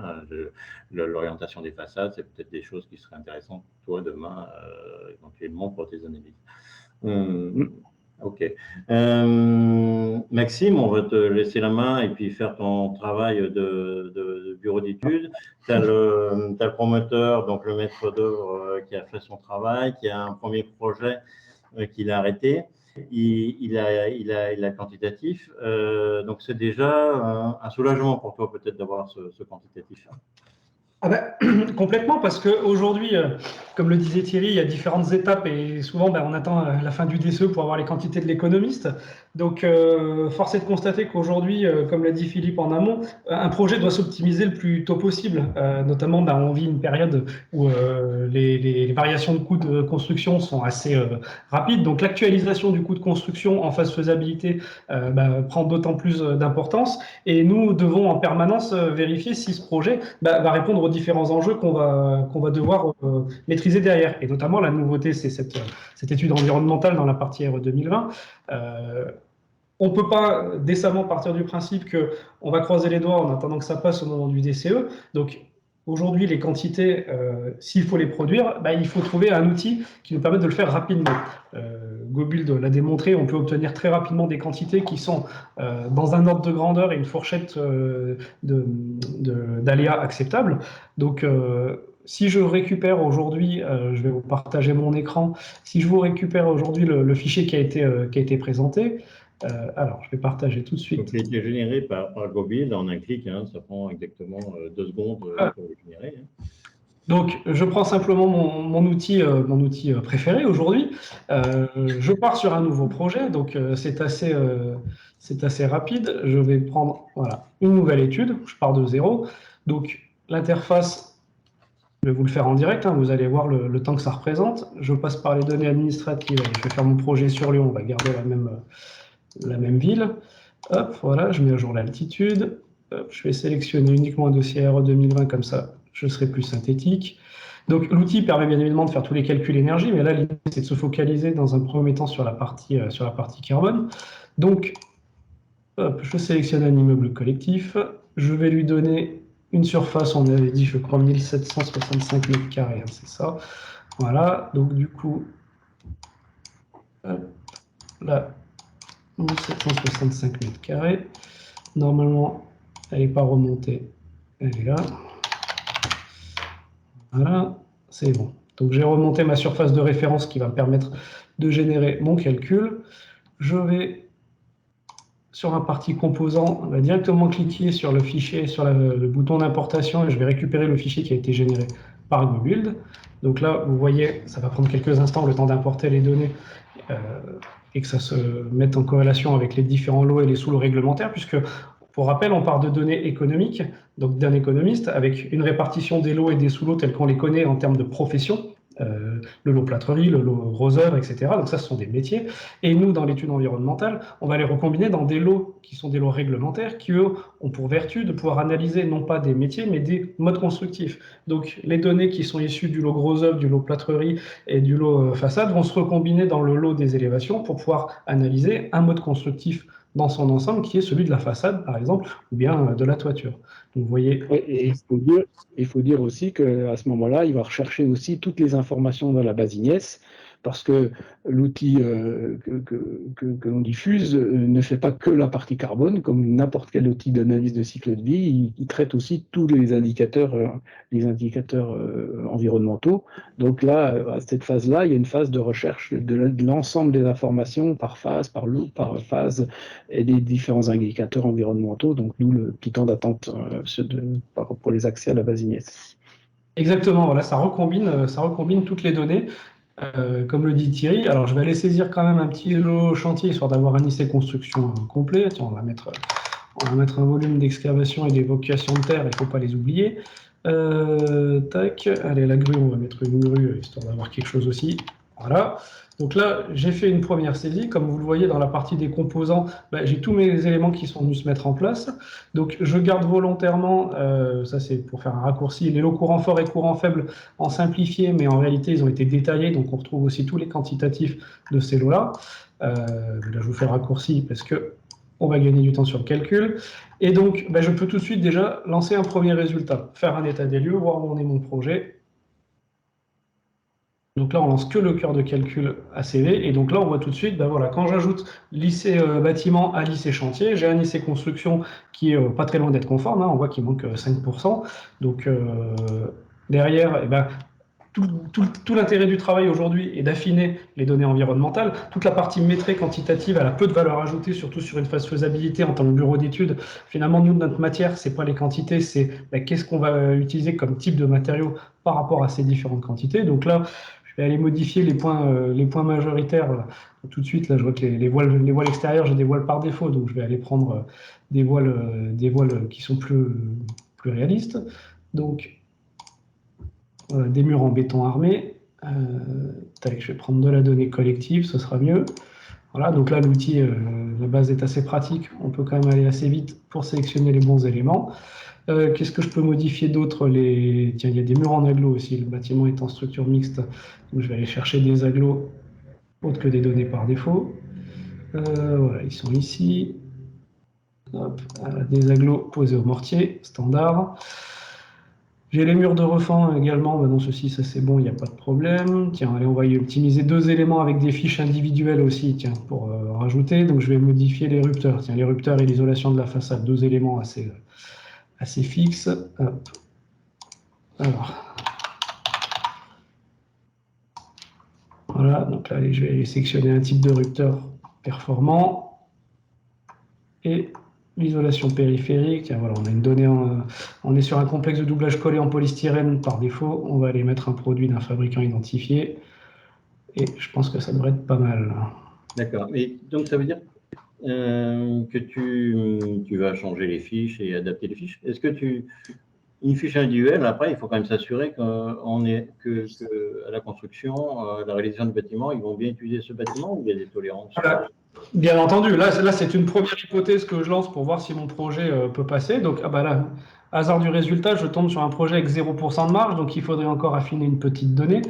Speaker 1: l'orientation des façades, c'est peut-être des choses qui seraient intéressantes pour toi demain, éventuellement pour tes analyses. Ok. Maxime, on va te laisser la main et puis faire ton travail de bureau d'études. Tu as le promoteur, donc le maître d'œuvre qui a fait son travail, qui a un premier projet qu'il a arrêté. Il a quantitatif. Donc c'est déjà un soulagement pour toi peut-être d'avoir ce quantitatif.
Speaker 3: Ah ben, complètement, parce qu'aujourd'hui, comme le disait Thierry, il y a différentes étapes et souvent ben, on attend la fin du DCE pour avoir les quantités de l'économiste. Donc, force est de constater qu'aujourd'hui, comme l'a dit Philippe en amont, un projet doit s'optimiser le plus tôt possible. Notamment, ben, on vit une période où les variations de coûts de construction sont assez rapides. Donc, l'actualisation du coût de construction en phase faisabilité ben, prend d'autant plus d'importance. Et nous devons en permanence vérifier si ce projet va répondre aux différents enjeux qu'on va devoir maîtriser derrière. Et notamment, la nouveauté, c'est cette étude environnementale dans la partie RE 2020. On ne peut pas décemment partir du principe qu'on va croiser les doigts en attendant que ça passe au moment du DCE. Donc, aujourd'hui, les quantités, s'il faut les produire, bah, il faut trouver un outil qui nous permette de le faire rapidement. GoBuild l'a démontré, on peut obtenir très rapidement des quantités qui sont dans un ordre de grandeur et une fourchette d'aléas acceptable. Donc, si je récupère aujourd'hui, je vais vous partager mon écran, si je vous récupère aujourd'hui le fichier qui a été présenté, alors je vais partager tout de suite.
Speaker 1: Donc, il a été généré par GoBuild en un clic, hein, ça prend exactement 2 secondes pour le générer. Hein.
Speaker 3: Donc, je prends simplement mon outil préféré aujourd'hui. Je pars sur un nouveau projet, donc c'est assez rapide. Je vais prendre voilà, une nouvelle étude, je pars de zéro. Donc, l'interface, je vais vous le faire en direct, hein, vous allez voir le temps que ça représente. Je passe par les données administratives, je vais faire mon projet sur Lyon, on va garder la même ville. Hop, voilà, je mets à jour l'altitude. Je vais sélectionner uniquement un dossier RE 2020, comme ça je serai plus synthétique. Donc l'outil permet bien évidemment de faire tous les calculs énergie, mais là l'idée c'est de se focaliser dans un premier temps sur la partie carbone. Donc hop, je sélectionne un immeuble collectif, je vais lui donner une surface, on avait dit je crois 1765 mètres carrés, hein, c'est ça. Voilà, donc du coup, hop, là, 1765 mètres carrés. Normalement, elle n'est pas remontée, elle est là. Voilà, c'est bon. Donc j'ai remonté ma surface de référence qui va me permettre de générer mon calcul. Je vais sur la partie composant, on va directement cliquer sur le fichier, sur le bouton d'importation et je vais récupérer le fichier qui a été généré par GoBuild. Donc là, vous voyez, ça va prendre quelques instants le temps d'importer les données et que ça se mette en corrélation avec les différents lots et les sous-lots réglementaires, puisque pour rappel, on part de données économiques, donc d'un économiste, avec une répartition des lots et des sous-lots tels qu'on les connaît en termes de profession, le lot plâtrerie, le lot gros œuvre, etc. Donc ça, ce sont des métiers. Et nous, dans l'étude environnementale, on va les recombiner dans des lots qui sont des lots réglementaires, qui, eux, ont pour vertu de pouvoir analyser non pas des métiers, mais des modes constructifs. Donc les données qui sont issues du lot gros œuvre, du lot plâtrerie et du lot façade vont se recombiner dans le lot des élévations pour pouvoir analyser un mode constructif dans son ensemble, qui est celui de la façade, par exemple, ou bien de la toiture. Donc, vous voyez...
Speaker 4: Et il faut dire aussi qu'à ce moment-là, il va rechercher aussi toutes les informations dans la base INES, parce que l'outil que l'on diffuse ne fait pas que la partie carbone, comme n'importe quel outil d'analyse de cycle de vie, il traite aussi tous les indicateurs environnementaux. Donc là, à cette phase-là, il y a une phase de recherche de l'ensemble des informations par phase, par lot, par phase, et des différents indicateurs environnementaux. Donc nous, le petit temps d'attente pour les accès à la base INES.
Speaker 3: Exactement, voilà, ça recombine toutes les données. Comme le dit Thierry, alors je vais aller saisir quand même un petit lot chantier histoire d'avoir un IC construction complet. Tiens, on va mettre un volume d'excavation et d'évacuation de terre, il ne faut pas les oublier. Tac, allez, la grue, on va mettre une grue histoire d'avoir quelque chose aussi. Voilà. Donc là, j'ai fait une première saisie. Comme vous le voyez dans la partie des composants, j'ai tous mes éléments qui sont venus se mettre en place. Donc je garde volontairement, ça c'est pour faire un raccourci, les lots courants forts et courants faibles en simplifié, mais en réalité ils ont été détaillés, donc on retrouve aussi tous les quantitatifs de ces lots-là. Là je vous fais le raccourci parce que on va gagner du temps sur le calcul. Et donc je peux tout de suite déjà lancer un premier résultat, faire un état des lieux, voir où en est mon projet. Donc là, on lance que le cœur de calcul ACV. Et donc là, on voit tout de suite, voilà, quand j'ajoute lycée bâtiment à lycée chantier, j'ai un lycée construction qui est pas très loin d'être conforme. Hein, on voit qu'il manque 5%. Donc derrière, tout l'intérêt du travail aujourd'hui est d'affiner les données environnementales. Toute la partie métrée quantitative, elle a peu de valeur ajoutée, surtout sur une phase faisabilité en tant que bureau d'études. Finalement, nous, notre matière, c'est pas les quantités, c'est qu'est-ce qu'on va utiliser comme type de matériaux par rapport à ces différentes quantités. Donc là, je vais aller modifier les points majoritaires. Tout de suite, là, je vois que les voiles extérieures, j'ai des voiles par défaut, donc je vais aller prendre des voiles qui sont plus réalistes. Donc, des murs en béton armé. Je vais prendre de la donnée collective, ce sera mieux. Voilà, donc là, l'outil, la base est assez pratique. On peut quand même aller assez vite pour sélectionner les bons éléments. Qu'est-ce que je peux modifier d'autre? Tiens, il y a des murs en agglo aussi. Le bâtiment est en structure mixte. Donc, je vais aller chercher des agglos autres que des données par défaut. Voilà, ils sont ici. Hop, des agglos posés au mortier, standard. J'ai les murs de refend également. Non, ceci, ça c'est bon, il n'y a pas de problème. Tiens, allez, on va y optimiser 2 éléments avec des fiches individuelles aussi, tiens, pour rajouter. Donc, je vais modifier les rupteurs. Tiens, les rupteurs et l'isolation de la façade, 2 éléments assez fixes. Hop. Alors. Voilà, donc là, je vais aller sélectionner un type de rupteur performant. Et l'isolation périphérique, tiens, voilà, on a une donnée, on est sur un complexe de doublage collé en polystyrène par défaut. On va aller mettre un produit d'un fabricant identifié. Et je pense que ça devrait être pas mal.
Speaker 1: D'accord. Et donc, ça veut dire que tu vas changer les fiches et adapter les fiches. Est-ce que une fiche individuelle, après, il faut quand même s'assurer qu'à la construction, la réalisation du bâtiment, ils vont bien utiliser ce bâtiment ou il y a des tolérances?
Speaker 3: Voilà. Bien entendu, là c'est une première hypothèse que je lance pour voir si mon projet peut passer. Donc, là, hasard du résultat, je tombe sur un projet avec 0% de marge, donc il faudrait encore affiner une petite donnée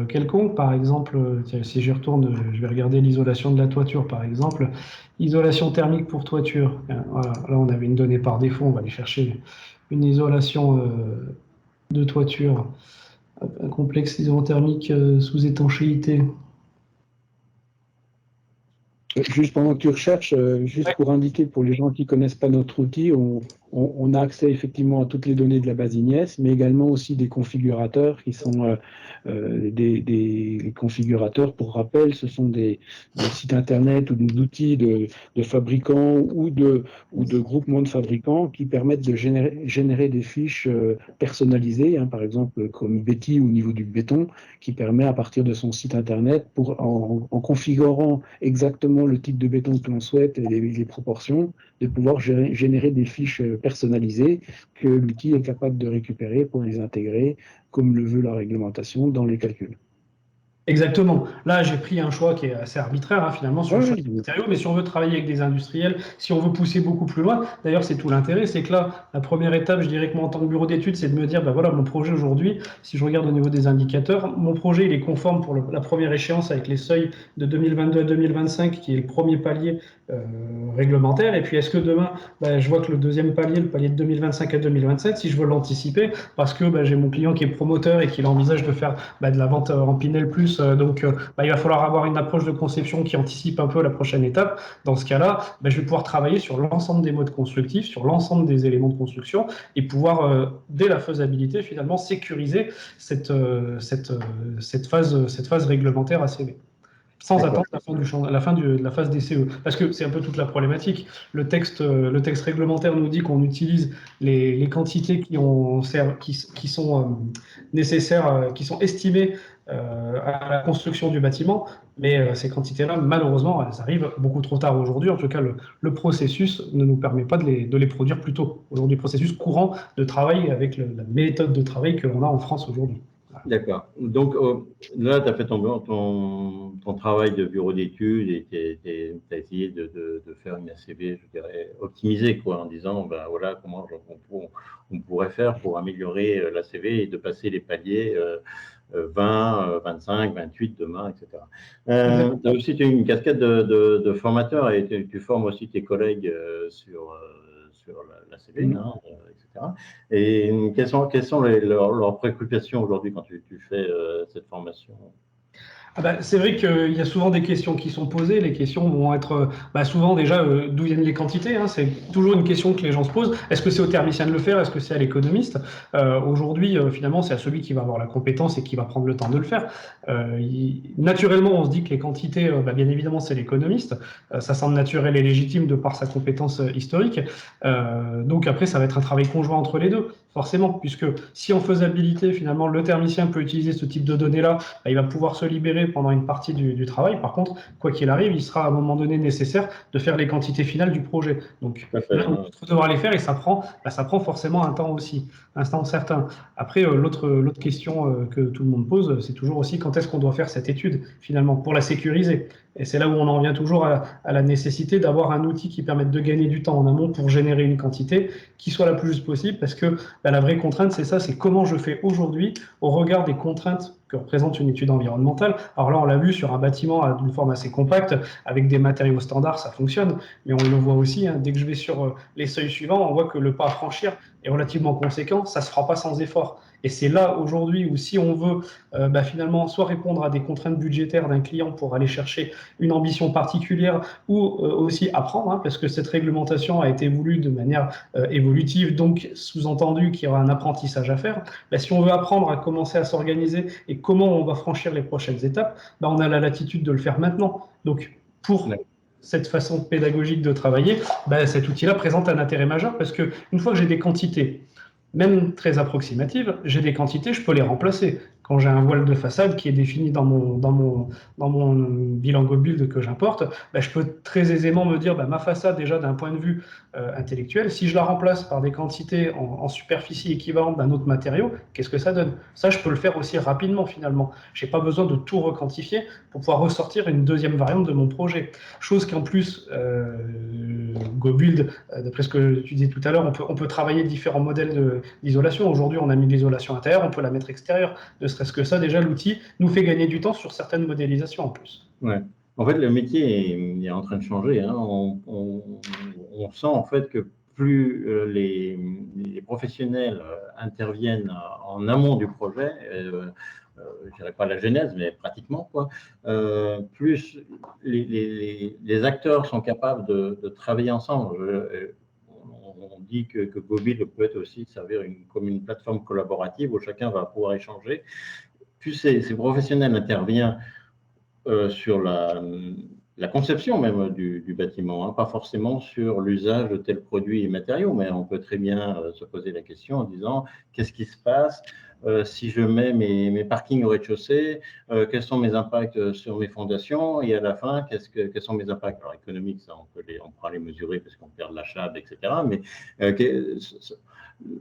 Speaker 3: quelconque. Par exemple, tiens, si j'y retourne, je vais regarder l'isolation de la toiture, par exemple. Isolation thermique pour toiture. Voilà, là, on avait une donnée par défaut, on va aller chercher une isolation de toiture. Un complexe isolant thermique sous étanchéité.
Speaker 4: Juste pendant que tu recherches, juste pour indiquer pour les gens qui ne connaissent pas notre outil, on a accès effectivement à toutes les données de la base Ignies, mais également aussi des configurateurs qui sont des configurateurs, pour rappel, ce sont des sites internet ou des outils de fabricants ou de groupements de fabricants qui permettent de générer des fiches personnalisées, hein, par exemple comme Betty au niveau du béton, qui permet à partir de son site internet, en configurant exactement le type de béton que l'on souhaite et les proportions, de pouvoir générer des fiches personnalisées que l'outil est capable de récupérer pour les intégrer, comme le veut la réglementation, dans les calculs.
Speaker 3: Exactement. Là, j'ai pris un choix qui est assez arbitraire, hein, finalement, sur le choix du matériau, mais si on veut travailler avec des industriels, si on veut pousser beaucoup plus loin, d'ailleurs, c'est tout l'intérêt, c'est que là, la première étape, je dirais que moi, en tant que bureau d'études, c'est de me dire, voilà, mon projet aujourd'hui, si je regarde au niveau des indicateurs, mon projet, il est conforme pour la première échéance avec les seuils de 2022 à 2025, qui est le premier palier réglementaire, et puis est-ce que demain, je vois que le deuxième palier, le palier de 2025 à 2027, si je veux l'anticiper, parce que j'ai mon client qui est promoteur et qui envisage de faire de la vente en Pinel Plus, donc il va falloir avoir une approche de conception qui anticipe un peu la prochaine étape. Dans ce cas-là, je vais pouvoir travailler sur l'ensemble des modes constructifs, sur l'ensemble des éléments de construction et pouvoir, dès la faisabilité, finalement, sécuriser cette phase réglementaire ACV. Sans attendre la fin de la phase des CE. Parce que c'est un peu toute la problématique. Le texte réglementaire nous dit qu'on utilise les quantités qui sont nécessaires, qui sont estimées à la construction du bâtiment, mais ces quantités-là, malheureusement, elles arrivent beaucoup trop tard aujourd'hui. En tout cas, le processus ne nous permet pas de les produire plus tôt. Aujourd'hui, le processus courant de travail avec la méthode de travail que l'on a en France aujourd'hui.
Speaker 1: D'accord. Donc là, tu as fait ton travail de bureau d'études et tu as essayé de faire une ACV, je dirais, optimisée, quoi, en disant, voilà comment on pourrait faire pour améliorer l'ACV et de passer les paliers 20, 25, 28 demain, etc. Tu as aussi une casquette de formateur et tu formes aussi tes collègues sur l'ACV, etc. Et quelles sont leurs préoccupations aujourd'hui quand tu fais cette formation?
Speaker 3: C'est vrai qu'il y a souvent des questions qui sont posées. Les questions vont être souvent déjà d'où viennent les quantités, hein. C'est toujours une question que les gens se posent. Est-ce que c'est au thermicien de le faire? Est-ce que c'est à l'économiste? Aujourd'hui, finalement, c'est à celui qui va avoir la compétence et qui va prendre le temps de le faire. Naturellement, on se dit que les quantités, bien évidemment, c'est l'économiste. Ça semble naturel et légitime de par sa compétence historique. Donc après, ça va être un travail conjoint entre les deux, forcément, puisque si en faisabilité, finalement, le thermicien peut utiliser ce type de données-là, il va pouvoir se libérer pendant une partie du travail. Par contre, quoi qu'il arrive, il sera à un moment donné nécessaire de faire les quantités finales du projet. Donc, l'un ou l'autre devra les faire et ça prend forcément un temps aussi, un temps certain. Après, l'autre question que tout le monde pose, c'est toujours aussi quand est-ce qu'on doit faire cette étude, finalement, pour la sécuriser. Et c'est là où on en vient toujours à la nécessité d'avoir un outil qui permette de gagner du temps en amont pour générer une quantité qui soit la plus juste possible, parce que la vraie contrainte, c'est ça, c'est comment je fais aujourd'hui au regard des contraintes que représente une étude environnementale. Alors là, on l'a vu sur un bâtiment d'une forme assez compacte, avec des matériaux standards, ça fonctionne, mais on le voit aussi, hein, dès que je vais sur les seuils suivants, on voit que le pas à franchir est relativement conséquent, ça ne se fera pas sans effort. Et c'est là aujourd'hui où si on veut finalement soit répondre à des contraintes budgétaires d'un client pour aller chercher une ambition particulière ou aussi apprendre, hein, parce que cette réglementation a été voulue de manière évolutive, donc sous-entendu qu'il y aura un apprentissage à faire. Si on veut apprendre à commencer à s'organiser et comment on va franchir les prochaines étapes, on a la latitude de le faire maintenant. Donc pour cette façon pédagogique de travailler, cet outil-là présente un intérêt majeur parce qu'une fois que j'ai des quantités, même très approximatives, j'ai des quantités, je peux les remplacer. Quand j'ai un voile de façade qui est défini dans mon bilan GoBuild que j'importe, je peux très aisément me dire ma façade, déjà d'un point de vue intellectuel, si je la remplace par des quantités en superficie équivalentes d'un autre matériau, qu'est-ce que ça donne? Ça, je peux le faire aussi rapidement finalement. Je n'ai pas besoin de tout requantifier pour pouvoir ressortir une deuxième variante de mon projet. Chose qu'en plus, GoBuild, d'après ce que tu disais tout à l'heure, on peut travailler différents modèles d'isolation. Aujourd'hui, on a mis l'isolation intérieure, on peut la mettre extérieure. Ne serait-ce que ça, déjà, l'outil nous fait gagner du temps sur certaines modélisations en plus.
Speaker 1: Ouais. En fait, le métier est en train de changer, hein. On sent en fait que plus les professionnels interviennent en amont du projet, je dirais pas la genèse, mais pratiquement, quoi, plus les acteurs sont capables de travailler ensemble. On dit que GoBuild peut être aussi servir comme une plateforme collaborative où chacun va pouvoir échanger. Plus ces professionnels interviennent sur la conception même du bâtiment, hein, pas forcément sur l'usage de tel produit et matériaux, mais on peut très bien se poser la question en disant qu'est-ce qui se passe si je mets mes parkings au rez-de-chaussée, quels sont mes impacts sur mes fondations, et à la fin, quels sont mes impacts? Alors économiques, ça on pourra les mesurer parce qu'on perd de l'achat, etc. Mais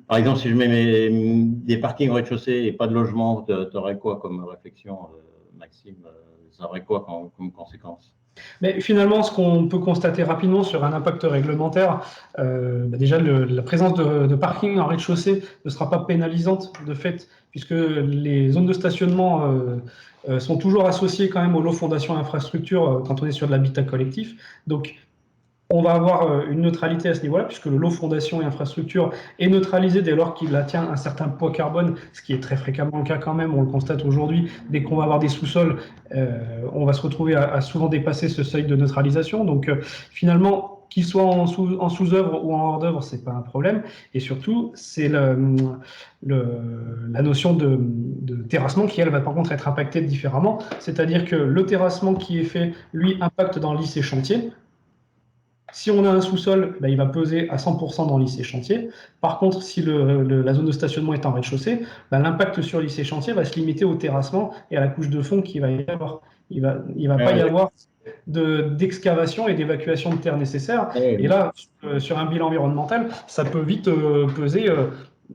Speaker 1: par exemple, si je mets des parkings au rez-de-chaussée et pas de logement, tu aurais quoi comme réflexion, Maxime? Ça aurait quoi comme conséquence?
Speaker 3: Mais finalement, ce qu'on peut constater rapidement sur un impact réglementaire, déjà la présence de parking en rez-de-chaussée ne sera pas pénalisante de fait, puisque les zones de stationnement sont toujours associées quand même aux lots fondation infrastructure quand on est sur de l'habitat collectif. Donc, on va avoir une neutralité à ce niveau-là, puisque le lot fondation et infrastructure est neutralisé dès lors qu'il atteint un certain poids carbone, ce qui est très fréquemment le cas quand même, on le constate aujourd'hui. Dès qu'on va avoir des sous-sols, on va se retrouver à souvent dépasser ce seuil de neutralisation. Donc finalement, qu'il soit en sous-œuvre ou en hors-d'œuvre, ce n'est pas un problème. Et surtout, c'est la notion de terrassement qui, elle, va par contre être impactée différemment. C'est-à-dire que le terrassement qui est fait, lui, impacte dans lycée chantier. Si on a un sous-sol, il va peser à 100% dans lycée chantier. Par contre, si la zone de stationnement est en rez-de-chaussée, l'impact sur lycée chantier va se limiter au terrassement et à la couche de fond qu'il va y avoir. Il va pas y avoir d'excavation et d'évacuation de terre nécessaire. Et là, sur un bilan environnemental, ça peut vite peser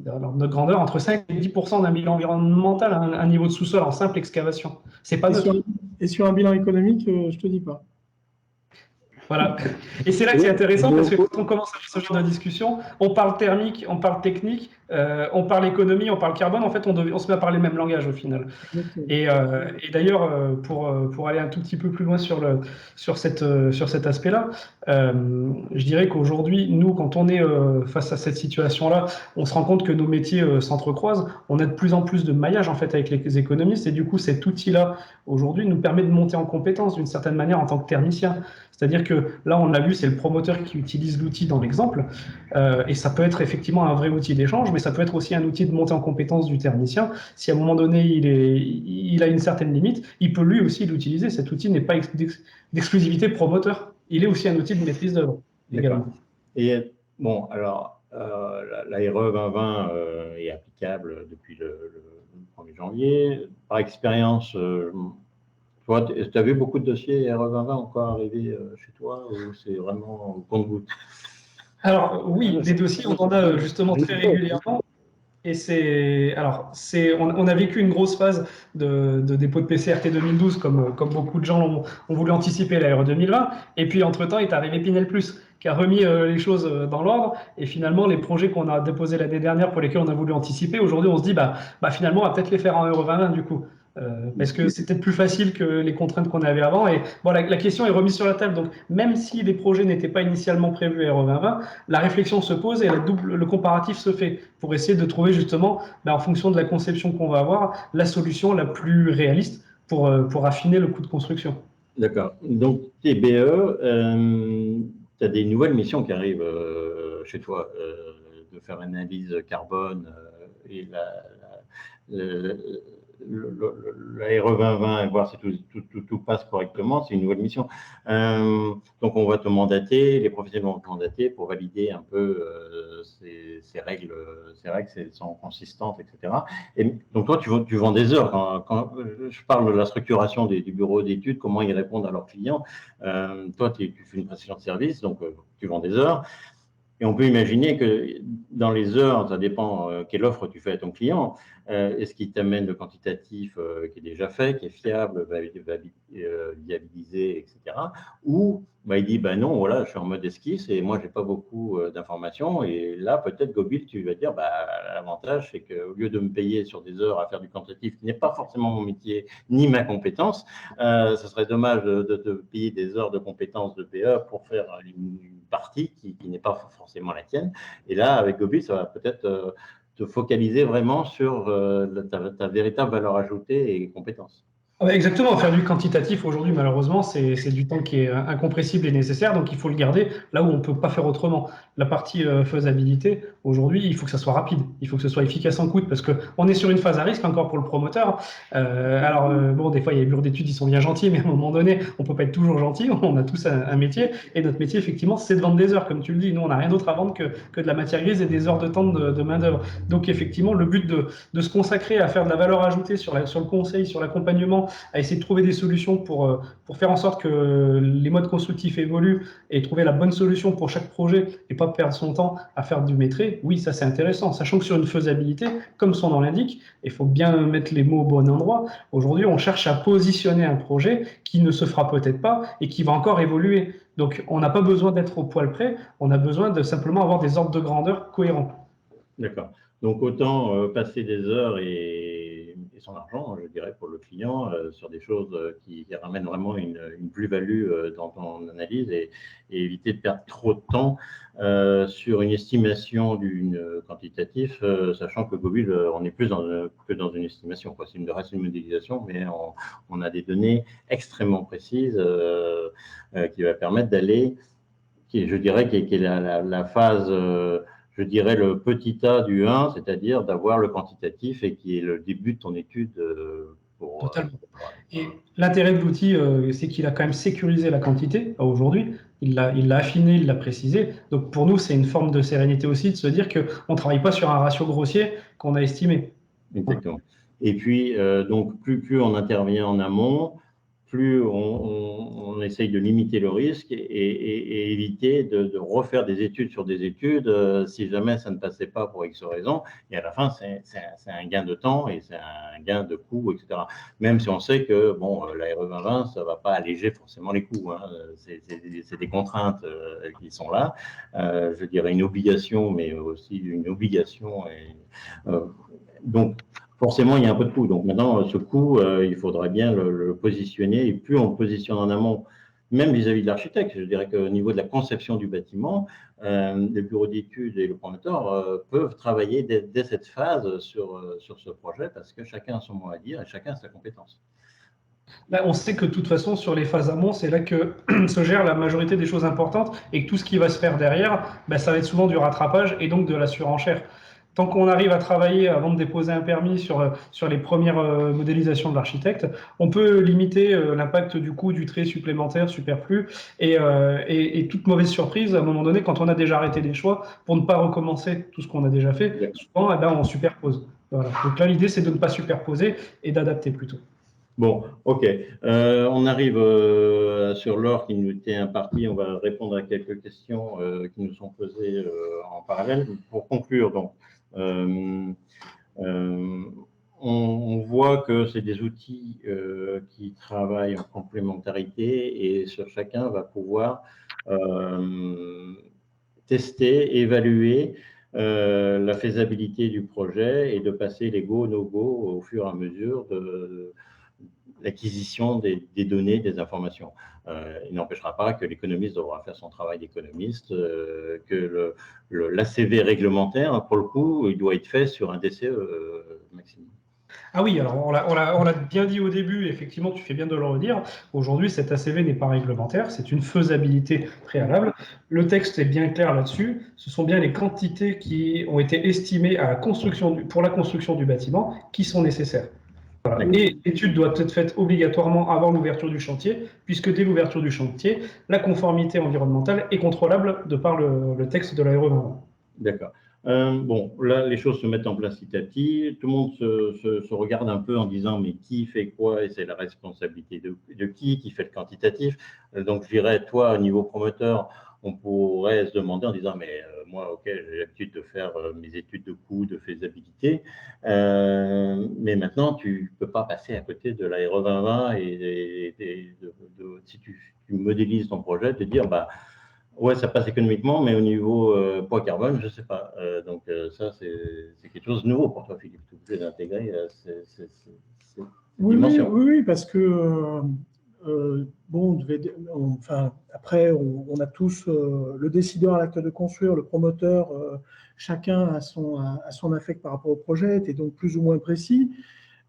Speaker 3: notre grandeur entre 5 et 10% d'un bilan environnemental à un niveau de sous-sol en simple excavation. C'est pas
Speaker 2: et sur un bilan économique, je te dis pas.
Speaker 3: Voilà. Et c'est là que c'est intéressant parce que quand on commence à faire ce genre de discussion, on parle thermique, on parle technique, on parle économie, on parle carbone. En fait, on se met à parler le même langage au final.
Speaker 2: Exactement.
Speaker 3: Et d'ailleurs, pour aller un tout petit peu plus loin sur cet aspect-là, je dirais qu'aujourd'hui, nous, quand on est face à cette situation-là, on se rend compte que nos métiers s'entrecroisent. On a de plus en plus de maillage en fait avec les économistes, et du coup, cet outil-là aujourd'hui nous permet de monter en compétence d'une certaine manière en tant que thermicien. C'est-à-dire que là, on l'a vu, c'est le promoteur qui utilise l'outil dans l'exemple, et ça peut être effectivement un vrai outil d'échange, mais ça peut être aussi un outil de montée en compétence du thermicien. Si à un moment donné, il a une certaine limite, il peut lui aussi l'utiliser. Cet outil n'est pas d'exclusivité promoteur. Il est aussi un outil de maîtrise d'œuvre également.
Speaker 1: Et bon, alors, la RE 2020 est applicable depuis le 1er janvier. Par expérience, toi, tu as vu beaucoup de dossiers RE 2020 encore arriver chez toi, ou c'est vraiment au compte-gouttes?
Speaker 3: Alors oui, des dossiers, on en a justement très régulièrement. Et on a vécu une grosse phase de dépôt de PCRT 2012, comme beaucoup de gens ont voulu anticiper la RE 2020. Et puis, entre-temps, est arrivé Pinel+, qui a remis les choses dans l'ordre. Et finalement, les projets qu'on a déposés l'année dernière, pour lesquels on a voulu anticiper, aujourd'hui, on se dit, finalement, on va peut-être les faire en RE 2020, du coup. Parce que c'est peut-être plus facile que les contraintes qu'on avait avant. Et bon, la question est remise sur la table. Donc, même si les projets n'étaient pas initialement prévus à RE 2020, la réflexion se pose et le comparatif se fait pour essayer de trouver justement, en fonction de la conception qu'on va avoir, la solution la plus réaliste pour affiner le coût de construction.
Speaker 1: D'accord. Donc, TBE, tu as des nouvelles missions qui arrivent chez toi, de faire une analyse carbone et la RE 2020 et voir si tout passe correctement, c'est une nouvelle mission. Donc, on va te mandater, les professionnels vont te mandater pour valider un peu ces règles, qu'elles sont consistantes, etc. Et donc, toi, tu vends des heures. Quand je parle de la structuration du bureau d'études, comment ils répondent à leurs clients. Toi, tu fais une prestation de service, donc tu vends des heures. Et on peut imaginer que dans les heures, ça dépend quelle offre tu fais à ton client. Est-ce qu'il t'amène le quantitatif qui est déjà fait, qui est fiable, viabilisé, etc. Ou il dit, non, voilà, je suis en mode esquisse et moi, je n'ai pas beaucoup d'informations. Et là, peut-être, Gobuild, tu vas dire, l'avantage, c'est qu'au lieu de me payer sur des heures à faire du quantitatif, qui n'est pas forcément mon métier ni ma compétence, ce serait dommage de te payer des heures de compétences de PE pour faire une partie qui n'est pas forcément la tienne. Et là, avec Gobuild, ça va peut-être te focaliser vraiment sur ta véritable valeur ajoutée et compétences.
Speaker 3: Exactement, faire du quantitatif aujourd'hui, malheureusement, c'est du temps qui est incompressible et nécessaire, donc il faut le garder là où on ne peut pas faire autrement. La partie faisabilité, aujourd'hui, il faut que ça soit rapide, il faut que ce soit efficace en coût, parce qu'on est sur une phase à risque encore pour le promoteur. Bon, des fois, il y a les bureaux d'études, ils sont bien gentils, mais à un moment donné, on ne peut pas être toujours gentil, on a tous un métier, et notre métier, effectivement, c'est de vendre des heures, comme tu le dis. Nous, on n'a rien d'autre à vendre que de la matière grise et des heures de temps de main-d'œuvre. Donc, effectivement, le but de se consacrer à faire de la valeur ajoutée sur le conseil, sur l'accompagnement, à essayer de trouver des solutions pour faire en sorte que les modes constructifs évoluent et trouver la bonne solution pour chaque projet et pas perdre son temps à faire du maîtrise, oui, ça c'est intéressant. Sachant que sur une faisabilité, comme son nom l'indique, il faut bien mettre les mots au bon endroit. Aujourd'hui, on cherche à positionner un projet qui ne se fera peut-être pas et qui va encore évoluer. Donc, on n'a pas besoin d'être au poil près, on a besoin de simplement avoir des ordres de grandeur cohérents.
Speaker 1: D'accord. Donc, autant passer des heures et son argent, je dirais, pour le client, sur des choses qui ramènent vraiment une plus-value dans ton analyse et éviter de perdre trop de temps sur une estimation d'une quantitatif, sachant que Gobuild, on est plus que dans une estimation, quoi. C'est reste une modélisation, mais on a des données extrêmement précises qui va permettre d'aller, je dirais, qui est la phase... je dirais le petit A du 1, c'est-à-dire d'avoir le quantitatif et qui est le début de ton étude.
Speaker 3: Totalement. Et l'intérêt de l'outil, c'est qu'il a quand même sécurisé la quantité aujourd'hui. Il l'a affiné, il l'a précisé. Donc pour nous, c'est une forme de sérénité aussi de se dire qu'on ne travaille pas sur un ratio grossier qu'on a estimé.
Speaker 1: Exactement. Et puis, donc, plus on intervient en amont, plus on essaye de limiter le risque et éviter de refaire des études sur des études si jamais ça ne passait pas pour X raison. Et à la fin, c'est un gain de temps et c'est un gain de coûts, etc. Même si on sait que bon, la RE 2020, ça ne va pas alléger forcément les coûts. Hein. C'est des contraintes qui sont là. Je dirais une obligation, mais aussi une obligation. Donc, forcément, il y a un peu de coût. Donc maintenant, ce coût, il faudrait bien le positionner. Et plus on le positionne en amont, même vis-à-vis de l'architecte, je dirais qu'au niveau de la conception du bâtiment, le bureau d'études et le promoteur peuvent travailler dès cette phase sur ce projet parce que chacun a son mot à dire et chacun a sa compétence.
Speaker 3: Ben, on sait que de toute façon, sur les phases amont, c'est là que se gère la majorité des choses importantes et que tout ce qui va se faire derrière, ben, ça va être souvent du rattrapage et donc de la surenchère. Tant qu'on arrive à travailler avant de déposer un permis sur les premières modélisations de l'architecte, on peut limiter l'impact du coût du trait supplémentaire, superflu, et toute mauvaise surprise, à un moment donné, quand on a déjà arrêté les choix, pour ne pas recommencer tout ce qu'on a déjà fait, souvent, eh ben, on superpose. Voilà. Donc là, l'idée, c'est de ne pas superposer et d'adapter plutôt.
Speaker 1: Bon, ok. On arrive sur l'heure qui nous était impartie. On va répondre à quelques questions qui nous sont posées en parallèle. Pour conclure, donc, on voit que c'est des outils qui travaillent en complémentarité et sur chacun va pouvoir tester, évaluer la faisabilité du projet et de passer les go, no-go au fur et à mesure de l'acquisition des données, des informations. Il n'empêchera pas que l'économiste devra faire son travail d'économiste, que l'ACV réglementaire, pour le coup, il doit être fait sur un DCE maximum.
Speaker 3: Ah oui, alors on l'a bien dit au début, effectivement, tu fais bien de le redire. Aujourd'hui, cet ACV n'est pas réglementaire, c'est une faisabilité préalable. Le texte est bien clair là-dessus. Ce sont bien les quantités qui ont été estimées à la pour la construction du bâtiment qui sont nécessaires. Voilà. Et l'étude doit être faite obligatoirement avant l'ouverture du chantier, puisque dès l'ouverture du chantier, la conformité environnementale est contrôlable de par le texte de la RE 2020.
Speaker 1: D'accord. Bon, là, les choses se mettent en place petit à petit. Tout le monde se regarde un peu en disant mais qui fait quoi et c'est la responsabilité de qui fait le quantitatif. Donc, je dirais, toi, au niveau promoteur, on pourrait se demander en disant mais moi, ok, j'ai l'habitude de faire mes études de coût, de faisabilité, mais maintenant, tu ne peux pas passer à côté de la RE 2020 et si tu modélises ton projet, te dire bah ouais, ça passe économiquement, mais au niveau poids carbone, je ne sais pas. Donc ça, c'est quelque chose de nouveau pour toi, Philippe. Tu es obligé d'intégrer cette dimension.
Speaker 2: Oui, parce que bon, enfin, après, on a tous le décideur à l'acte de construire, le promoteur, chacun a son affect par rapport au projet, et donc plus ou moins précis.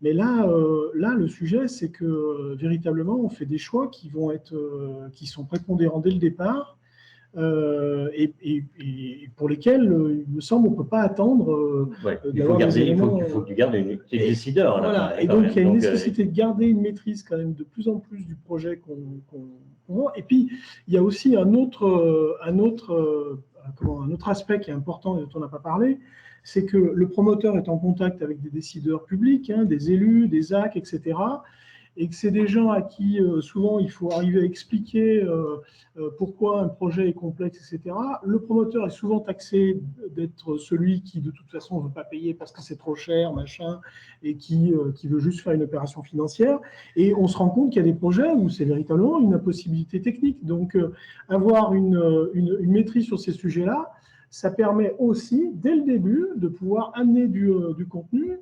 Speaker 2: Mais là, le sujet, c'est que véritablement, on fait des choix qui qui sont prépondérants dès le départ. Et pour lesquels, il me semble, on ne peut pas attendre
Speaker 1: il faut que tu gardes une décideur.
Speaker 2: Voilà. Et donc, il y a une nécessité de garder une maîtrise quand même de plus en plus du projet qu'on a. Et puis, il y a aussi un autre aspect qui est important et dont on n'a pas parlé, c'est que le promoteur est en contact avec des décideurs publics, hein, des élus, des AC, etc., et que c'est des gens à qui souvent il faut arriver à expliquer pourquoi un projet est complexe, etc. Le promoteur est souvent taxé d'être celui qui de toute façon ne veut pas payer parce que c'est trop cher, machin, et qui veut juste faire une opération financière. Et on se rend compte qu'il y a des projets où c'est véritablement une impossibilité technique. Donc avoir une maîtrise sur ces sujets-là, ça permet aussi, dès le début, de pouvoir amener du contenu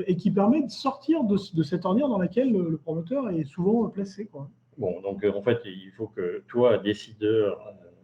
Speaker 2: et qui permet de sortir de cette ornière dans laquelle le promoteur est souvent placé, quoi.
Speaker 1: Bon, donc en fait, il faut que toi, décideur,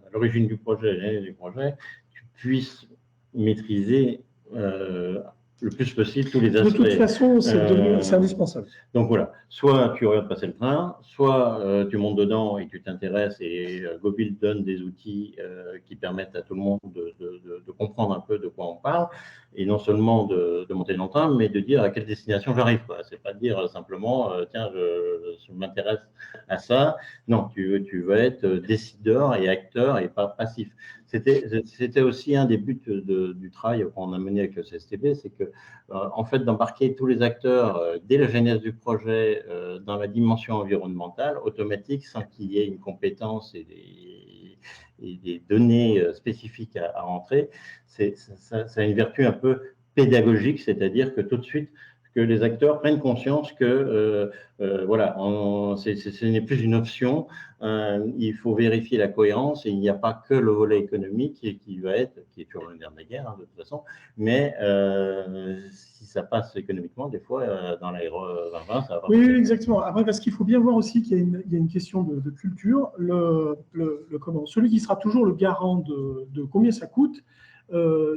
Speaker 1: à l'origine du projet, tu puisses maîtriser le plus possible tous les aspects.
Speaker 2: De toute façon, c'est indispensable.
Speaker 1: Donc voilà, soit tu regardes passer le train, soit tu montes dedans et tu t'intéresses et Gobuild donne des outils qui permettent à tout le monde de comprendre un peu de quoi on parle et non seulement de monter dans le train, mais de dire à quelle destination j'arrive. C'est pas de dire simplement tiens, je m'intéresse à ça. Non, tu vas être décideur et acteur et pas passif. c'était aussi un des buts du travail qu'on a mené avec le CSTB, c'est que, en fait, d'embarquer tous les acteurs dès la genèse du projet dans la dimension environnementale automatique, sans qu'il y ait une compétence et des données spécifiques à rentrer. Ça a une vertu un peu pédagogique, c'est-à-dire que tout de suite, que les acteurs prennent conscience que voilà, ce n'est plus une option, il faut vérifier la cohérence et il n'y a pas que le volet économique qui est toujours le nerf de la guerre de toute façon, mais si ça passe économiquement, des fois dans l'aéro 2020, ça va pas.
Speaker 2: Oui, exactement. Après, parce qu'il faut bien voir aussi qu'il y a une question de culture. Celui qui sera toujours le garant de combien ça coûte,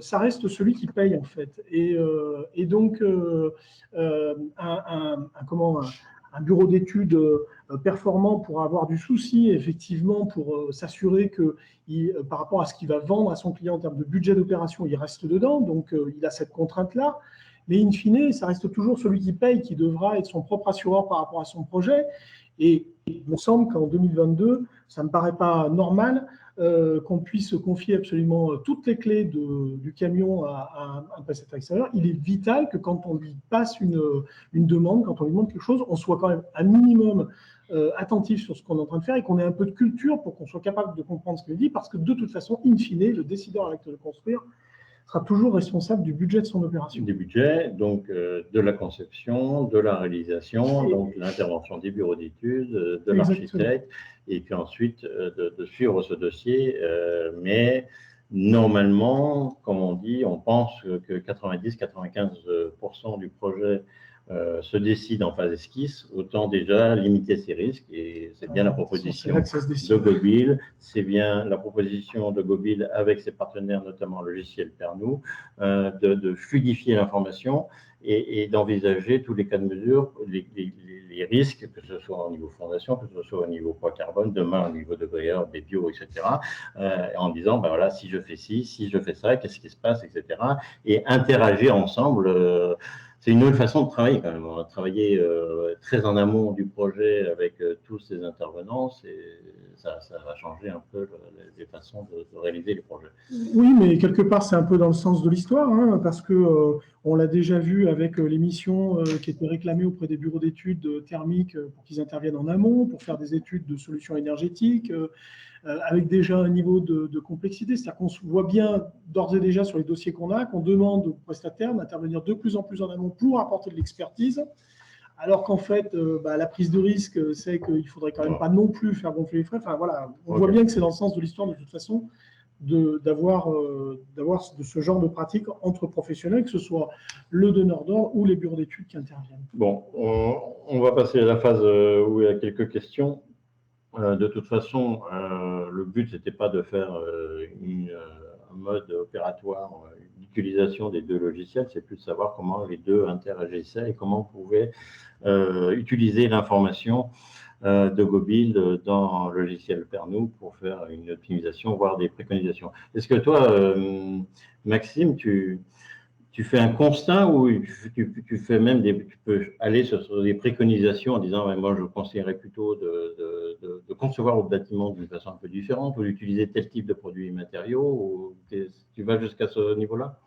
Speaker 2: ça reste celui qui paye en fait. Et donc, un bureau d'études performant pour avoir du souci, effectivement, pour s'assurer que par rapport à ce qu'il va vendre à son client en termes de budget d'opération, il reste dedans. Donc, il a cette contrainte-là. Mais in fine, ça reste toujours celui qui paye qui devra être son propre assureur par rapport à son projet. Et il me semble qu'en 2022, ça ne me paraît pas normal qu'on puisse confier absolument toutes les clés du camion à un prestataire extérieur. Il est vital que quand on lui passe une demande, quand on lui demande quelque chose, on soit quand même un minimum attentif sur ce qu'on est en train de faire et qu'on ait un peu de culture pour qu'on soit capable de comprendre ce qu'il dit, parce que de toute façon, in fine, le décideur avec de construire sera toujours responsable du budget de son opération.
Speaker 1: Du budget, donc de la conception, de la réalisation, donc l'intervention des bureaux d'études, de l'architecte, et puis ensuite de suivre ce dossier. Mais normalement, comme on dit, on pense que 90-95% du projet se décide en phase esquisse, autant déjà limiter ses risques, et c'est bien la proposition de Gobil, c'est bien la proposition de Gobil avec ses partenaires, notamment logiciel Pernod, de fluidifier l'information et d'envisager tous les cas de mesure, les risques, que ce soit au niveau fondation, que ce soit au niveau poids carbone, demain au niveau de gruyère, des bio, etc., en disant, ben voilà, si je fais ci, si je fais ça, qu'est-ce qui se passe, etc., et interagir ensemble. C'est une autre façon de travailler quand même. On va travailler très en amont du projet avec tous ces intervenants. Ça va changer un peu les façons de réaliser les projets.
Speaker 2: Oui, mais quelque part, c'est un peu dans le sens de l'histoire, hein, parce que on l'a déjà vu avec les missions qui étaient réclamées auprès des bureaux d'études thermiques pour qu'ils interviennent en amont, pour faire des études de solutions énergétiques, avec déjà un niveau de complexité. C'est-à-dire qu'on se voit bien d'ores et déjà sur les dossiers qu'on demande aux prestataires d'intervenir de plus en plus en amont pour apporter de l'expertise, alors qu'en fait, la prise de risque, c'est qu'il ne faudrait quand même pas non plus faire gonfler les frais. Enfin, voilà, on voit bien que c'est dans le sens de l'histoire de toute façon d'avoir de ce genre de pratique entre professionnels, que ce soit le donneur d'ordre ou les bureaux d'études qui interviennent.
Speaker 1: Bon, on va passer à la phase où il y a quelques questions. De toute façon, le but, ce n'était pas de faire un mode opératoire d'utilisation des deux logiciels, c'est plus de savoir comment les deux interagissaient et comment on pouvait utiliser l'information de Gobil dans le logiciel Pernod pour faire une optimisation, voire des préconisations. Est-ce que toi, Maxime, tu fais un constat ou tu fais même tu peux aller sur des préconisations en disant moi je conseillerais plutôt de concevoir le bâtiment d'une façon un peu différente ou d'utiliser tel type de produits et matériaux, ou tu vas jusqu'à ce niveau-là?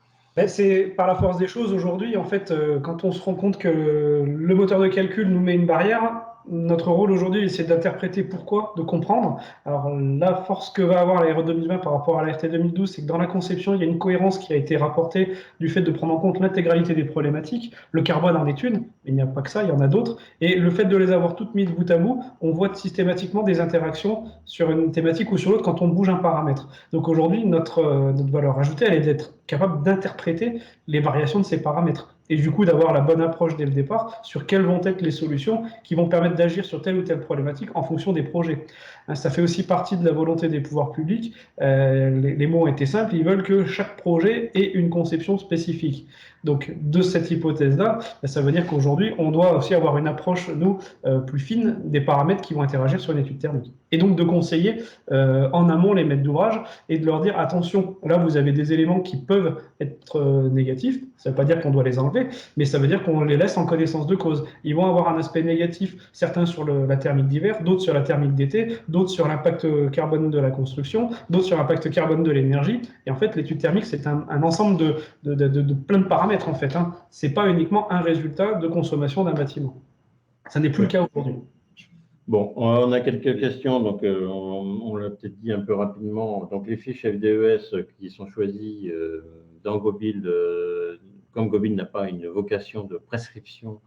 Speaker 3: C'est par la force des choses aujourd'hui, en fait, quand on se rend compte que le moteur de calcul nous met une barrière, notre rôle aujourd'hui, c'est d'interpréter pourquoi, de comprendre. Alors, la force que va avoir la RE 2020 par rapport à la RT 2012, c'est que dans la conception, il y a une cohérence qui a été rapportée du fait de prendre en compte l'intégralité des problématiques. Le carbone en est une, mais il n'y a pas que ça, il y en a d'autres. Et le fait de les avoir toutes mises bout à bout, on voit systématiquement des interactions sur une thématique ou sur l'autre quand on bouge un paramètre. Donc aujourd'hui, notre valeur ajoutée, elle est d'être capable d'interpréter les variations de ces paramètres. Et du coup, d'avoir la bonne approche dès le départ sur quelles vont être les solutions qui vont permettre d'agir sur telle ou telle problématique en fonction des projets. Ça fait aussi partie de la volonté des pouvoirs publics. Les mots ont été simples, ils veulent que chaque projet ait une conception spécifique. Donc, de cette hypothèse-là, ça veut dire qu'aujourd'hui, on doit aussi avoir une approche, nous, plus fine des paramètres qui vont interagir sur une étude thermique. Et donc de conseiller en amont les maîtres d'ouvrage et de leur dire attention, là vous avez des éléments qui peuvent être négatifs, ça ne veut pas dire qu'on doit les enlever, mais ça veut dire qu'on les laisse en connaissance de cause. Ils vont avoir un aspect négatif, certains sur la thermique d'hiver, d'autres sur la thermique d'été, d'autres sur l'impact carbone de la construction, d'autres sur l'impact carbone de l'énergie. Et en fait, l'étude thermique, c'est un ensemble de plein de paramètres en fait. Hein. Ce n'est pas uniquement un résultat de consommation d'un bâtiment. Ça n'est plus le cas aujourd'hui.
Speaker 1: Bon, on a quelques questions, donc on l'a peut-être dit un peu rapidement. Donc les fiches FDES qui sont choisies dans Gobuild, comme Gobuild n'a pas une vocation de prescription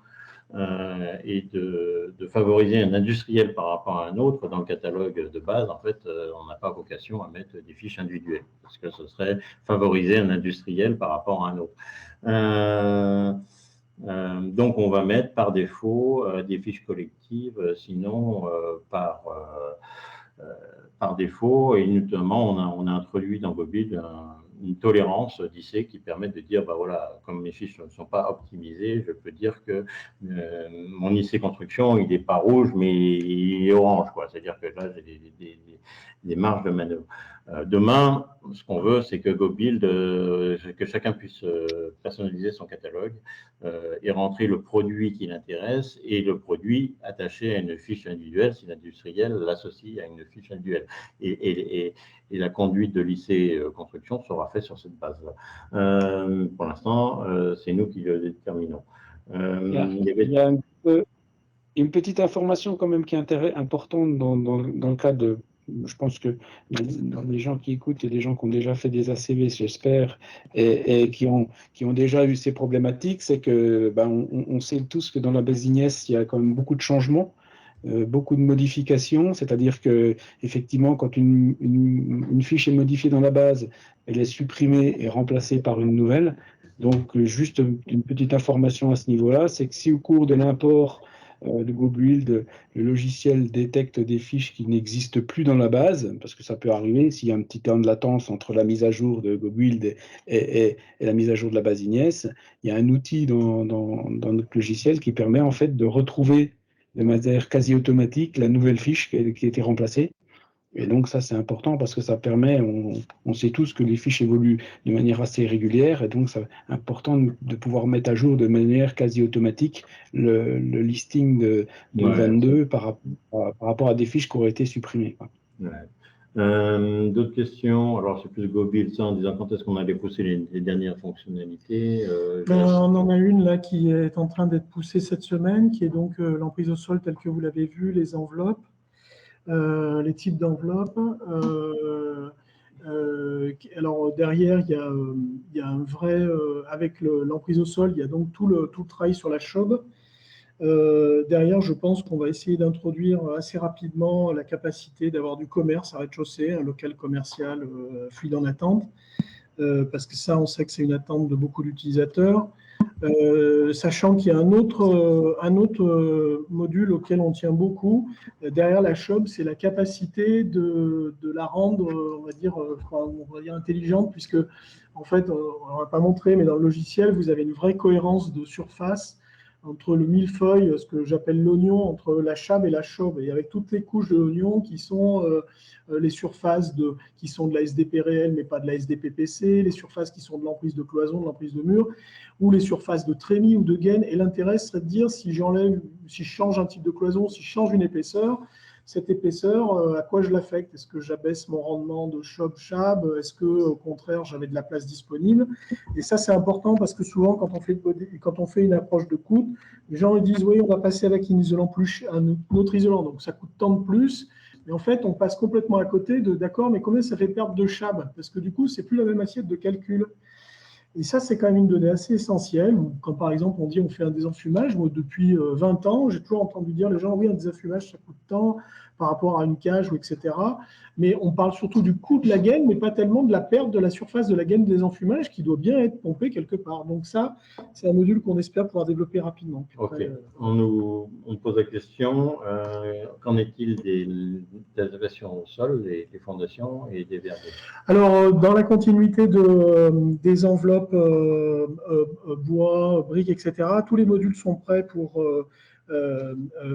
Speaker 1: et de favoriser un industriel par rapport à un autre dans le catalogue de base, en fait, on n'a pas vocation à mettre des fiches individuelles, parce que ce serait favoriser un industriel par rapport à un autre. Donc, on va mettre par défaut des fiches collectives, sinon par défaut, et notamment, on a introduit dans Gobuild une tolérance d'IC qui permet de dire, bah voilà, comme mes fiches ne sont pas optimisées, je peux dire que mon IC construction, il n'est pas rouge, mais il est orange, quoi. C'est-à-dire que là, j'ai des marges de manœuvre. Demain, ce qu'on veut, c'est que Gobuild, que chacun puisse personnaliser son catalogue et rentrer le produit qui l'intéresse et le produit attaché à une fiche individuelle si l'industriel l'associe à une fiche individuelle. Et la conduite de l'IC construction sera faite sur cette base-là. Pour l'instant, c'est nous qui le déterminons.
Speaker 4: Il y a une petite information quand même qui est importante dans le cas de... Je pense que dans les gens qui écoutent, il y a des gens qui ont déjà fait des ACV, j'espère, et qui ont déjà eu ces problématiques. C'est que on sait tous que dans la base Ignace, il y a quand même beaucoup de changements, beaucoup de modifications. C'est-à-dire que effectivement, quand une fiche est modifiée dans la base, elle est supprimée et remplacée par une nouvelle. Donc, juste une petite information à ce niveau-là, c'est que si au cours de l'import de Gobuild, le logiciel détecte des fiches qui n'existent plus dans la base, parce que ça peut arriver s'il y a un petit temps de latence entre la mise à jour de Gobuild et la mise à jour de la base Ignace, il y a un outil dans notre logiciel qui permet en fait de retrouver de manière quasi automatique la nouvelle fiche qui a été remplacée. Et donc ça c'est important parce que ça permet, on sait tous que les fiches évoluent de manière assez régulière et donc c'est important de pouvoir mettre à jour de manière quasi automatique le listing de 22 par rapport à des fiches qui auraient été supprimées.
Speaker 1: D'autres questions? Alors c'est plus Gobuild ça en disant quand est-ce qu'on allait pousser les dernières fonctionnalités.
Speaker 2: On en a une là qui est en train d'être poussée cette semaine, qui est donc l'emprise au sol telle que vous l'avez vu, les enveloppes. Les types d'enveloppes. Alors derrière, il y a un vrai, avec l'emprise au sol, il y a donc tout le travail sur la chaude. Derrière, je pense qu'on va essayer d'introduire assez rapidement la capacité d'avoir du commerce à rez-de-chaussée, un local commercial fluide en attente, parce que ça, on sait que c'est une attente de beaucoup d'utilisateurs. Sachant qu'il y a un autre module auquel on tient beaucoup derrière la shop, c'est la capacité de la rendre, on va dire intelligente, puisque en fait, on ne va pas montrer, mais dans le logiciel, vous avez une vraie cohérence de surface entre le millefeuille, ce que j'appelle l'oignon, entre la chab et la chaube, et avec toutes les couches de l'oignon qui sont les surfaces qui sont de la SDP réelle, mais pas de la SDP-PC, les surfaces qui sont de l'emprise de cloison, de l'emprise de mur, ou les surfaces de trémie ou de gaine. Et l'intérêt serait de dire si je change un type de cloison, si je change une épaisseur, cette épaisseur, à quoi je l'affecte? Est-ce que j'abaisse mon rendement de chab? Est-ce que, au contraire, j'avais de la place disponible? Et ça, c'est important parce que souvent, quand on fait une approche de coût, les gens ils disent oui, on va passer avec un autre isolant, donc ça coûte tant de plus. Mais en fait, on passe complètement à côté d'accord, mais combien ça fait perdre de chab? Parce que du coup, c'est plus la même assiette de calcul. Et ça, c'est quand même une donnée assez essentielle. Quand par exemple, on dit on fait un désenfumage, moi, depuis 20 ans, j'ai toujours entendu dire les gens, oui, un désenfumage, ça coûte tant par rapport à une cage, ou etc. Mais on parle surtout du coût de la gaine, mais pas tellement de la perte de la surface de la gaine de désenfumage qui doit bien être pompée quelque part. Donc ça, c'est un module qu'on espère pouvoir développer rapidement.
Speaker 1: Ok, on nous pose la question, qu'en est-il des élévations au sol, les fondations et des verres?
Speaker 2: Alors, dans la continuité des enveloppes bois, briques, etc., tous les modules sont prêts pour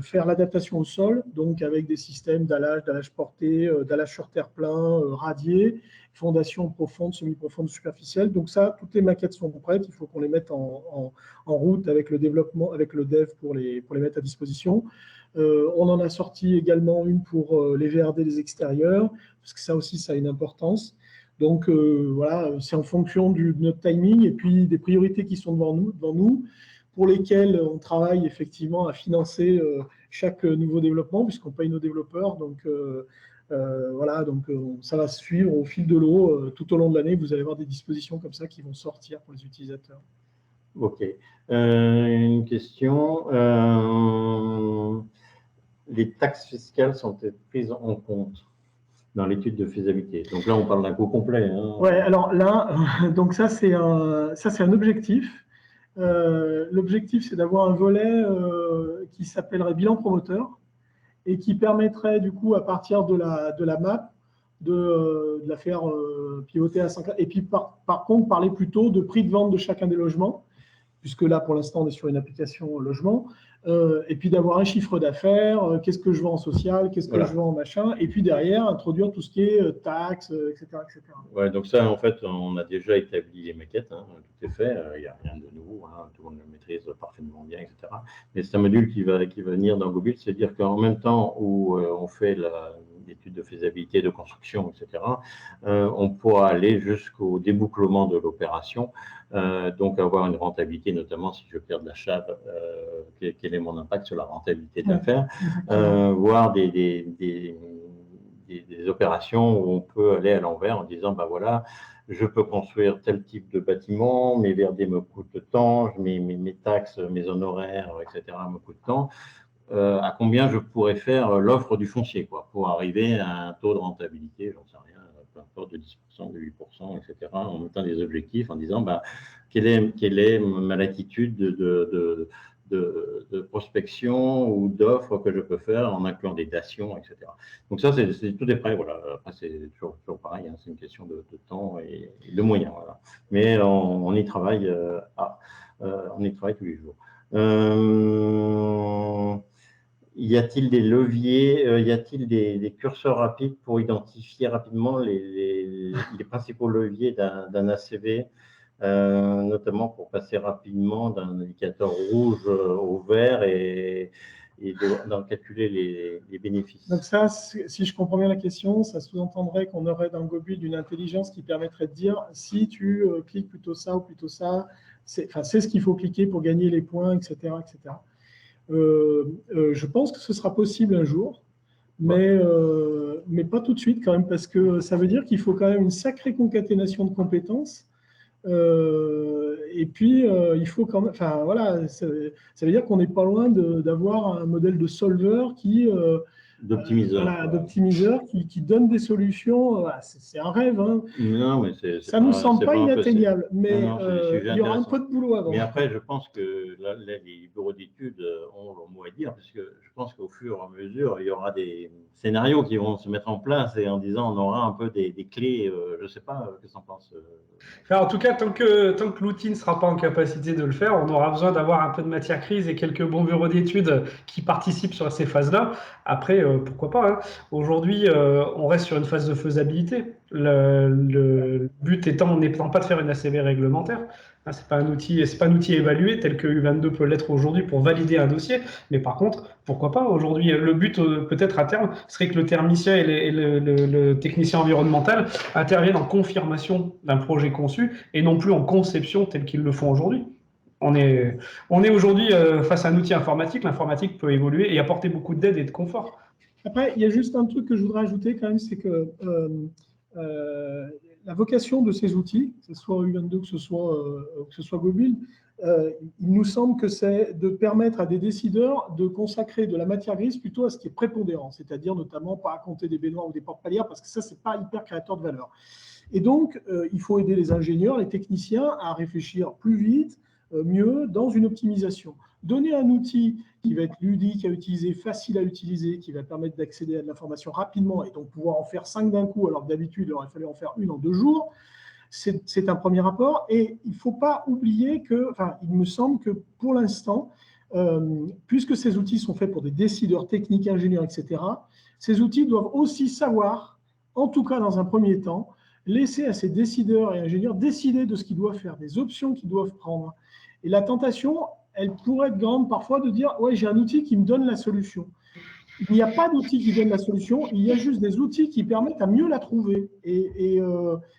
Speaker 2: faire l'adaptation au sol, donc avec des systèmes d'allage porté, d'allage sur terre-plein, radié, fondation profonde, semi-profonde, superficielle. Donc ça, toutes les maquettes sont prêtes. Il faut qu'on les mette en route avec le développement, avec le dev pour les mettre à disposition. On en a sorti également une pour les VRD des extérieurs, parce que ça aussi, ça a une importance. Donc voilà, c'est en fonction de notre timing et puis des priorités qui sont devant nous, pour lesquelles on travaille effectivement à financer chaque nouveau développement, puisqu'on paye nos développeurs. Donc voilà, donc ça va se suivre au fil de l'eau tout au long de l'année. Vous allez avoir des dispositions comme ça qui vont sortir pour les utilisateurs.
Speaker 1: Ok. Une question. Les taxes fiscales sont-elles prises en compte dans l'étude de faisabilité? Donc là, on parle d'un coût complet. Hein.
Speaker 2: Ouais, alors là, donc ça c'est un objectif. L'objectif, c'est d'avoir un volet qui s'appellerait bilan promoteur et qui permettrait du coup, à partir de la map, de la faire pivoter à 5. Et puis par contre, parler plutôt de prix de vente de chacun des logements, puisque là, pour l'instant, on est sur une application logement, et puis d'avoir un chiffre d'affaires, qu'est-ce que je vends en social, qu'est-ce que je vends en machin, et puis derrière, introduire tout ce qui est taxes, etc., etc.
Speaker 1: Ouais, donc ça, en fait, on a déjà établi les maquettes, hein, tout est fait, il n'y a rien de nouveau, hein, tout le monde le maîtrise parfaitement bien, etc. Mais c'est un module qui va venir dans Google, c'est-à-dire qu'en même temps où on fait l'étude de faisabilité, de construction, etc., on pourra aller jusqu'au débouclement de l'opération, donc avoir une rentabilité, notamment si je perds de l'achat, quel est mon impact sur la rentabilité de l'affaire, voir des opérations où on peut aller à l'envers en disant, ben voilà, je peux construire tel type de bâtiment, mes VRD me coûtent tant, mes taxes, mes honoraires, etc. me coûtent tant. À combien je pourrais faire l'offre du foncier, quoi, pour arriver à un taux de rentabilité, j'en sais rien, peu importe, de 10%, de 8%, etc., en mettant des objectifs, en disant bah, quelle est ma latitude de prospection ou d'offres que je peux faire en incluant des dations, etc. Donc ça, tout est prêt, voilà. Après, c'est toujours pareil, hein, c'est une question de temps et de moyens, voilà. Mais on y travaille, on y travaille tous les jours. Y a-t-il des leviers, y a-t-il des curseurs rapides pour identifier rapidement les principaux leviers d'un ACV, notamment pour passer rapidement d'un indicateur rouge au vert et d'en calculer les bénéfices?
Speaker 2: Donc ça, si je comprends bien la question, ça sous-entendrait qu'on aurait dans Gobud une intelligence qui permettrait de dire si tu cliques plutôt ça ou plutôt ça, c'est ce qu'il faut cliquer pour gagner les points, etc., etc. Je pense que ce sera possible un jour, mais pas tout de suite quand même, parce que ça veut dire qu'il faut quand même une sacrée concaténation de compétences. Et puis, il faut quand même, enfin voilà, ça veut dire qu'on n'est pas loin d'avoir un modèle de solver d'optimiseur qui donne des solutions. C'est un rêve. Hein.
Speaker 1: Non, mais
Speaker 2: ça ne nous semble pas inatteignable, mais il y aura un peu de boulot avant.
Speaker 1: Mais après, je pense que les bureaux d'études ont leur mot à dire, parce que je pense qu'au fur et à mesure, il y aura des scénarios qui vont se mettre en place et en disant on aura un peu des clés, je ne sais pas, qu'est-ce que tu en penses
Speaker 3: Alors, en tout cas, tant que l'outil ne sera pas en capacité de le faire, on aura besoin d'avoir un peu de matière grise et quelques bons bureaux d'études qui participent sur ces phases-là. Après, pourquoi pas, hein. Aujourd'hui, on reste sur une phase de faisabilité. Le but n'étant pas de faire une ACV réglementaire. Hein, c'est pas un outil évalué tel que U22 peut l'être aujourd'hui pour valider un dossier. Mais par contre, pourquoi pas aujourd'hui, le but peut-être à terme serait que le thermicien et le technicien environnemental interviennent en confirmation d'un projet conçu et non plus en conception tel qu'ils le font aujourd'hui. On est aujourd'hui face à un outil informatique. L'informatique peut évoluer et apporter beaucoup d'aide et de confort.
Speaker 2: Après, il y a juste un truc que je voudrais ajouter quand même, c'est que la vocation de ces outils, que ce soit U22, que ce soit Gobud, il nous semble que c'est de permettre à des décideurs de consacrer de la matière grise plutôt à ce qui est prépondérant, c'est-à-dire notamment pas à compter des baignoires ou des portes palières, parce que ça, c'est pas hyper créateur de valeur. Et donc, il faut aider les ingénieurs, les techniciens à réfléchir plus vite, mieux, dans une optimisation. Donner un outil qui va être ludique à utiliser, facile à utiliser, qui va permettre d'accéder à de l'information rapidement et donc pouvoir en faire 5 d'un coup, alors que d'habitude, il aurait fallu en faire une en 2 jours, c'est un premier rapport. Et il ne faut pas oublier que, enfin, il me semble que pour l'instant, puisque ces outils sont faits pour des décideurs techniques, ingénieurs, etc., ces outils doivent aussi savoir, en tout cas dans un premier temps, laisser à ces décideurs et ingénieurs décider de ce qu'ils doivent faire, des options qu'ils doivent prendre. Et la tentation, elle pourrait être grande parfois de dire « ouais, j'ai un outil qui me donne la solution ». Il n'y a pas d'outil qui donne la solution, il y a juste des outils qui permettent à mieux la trouver. Et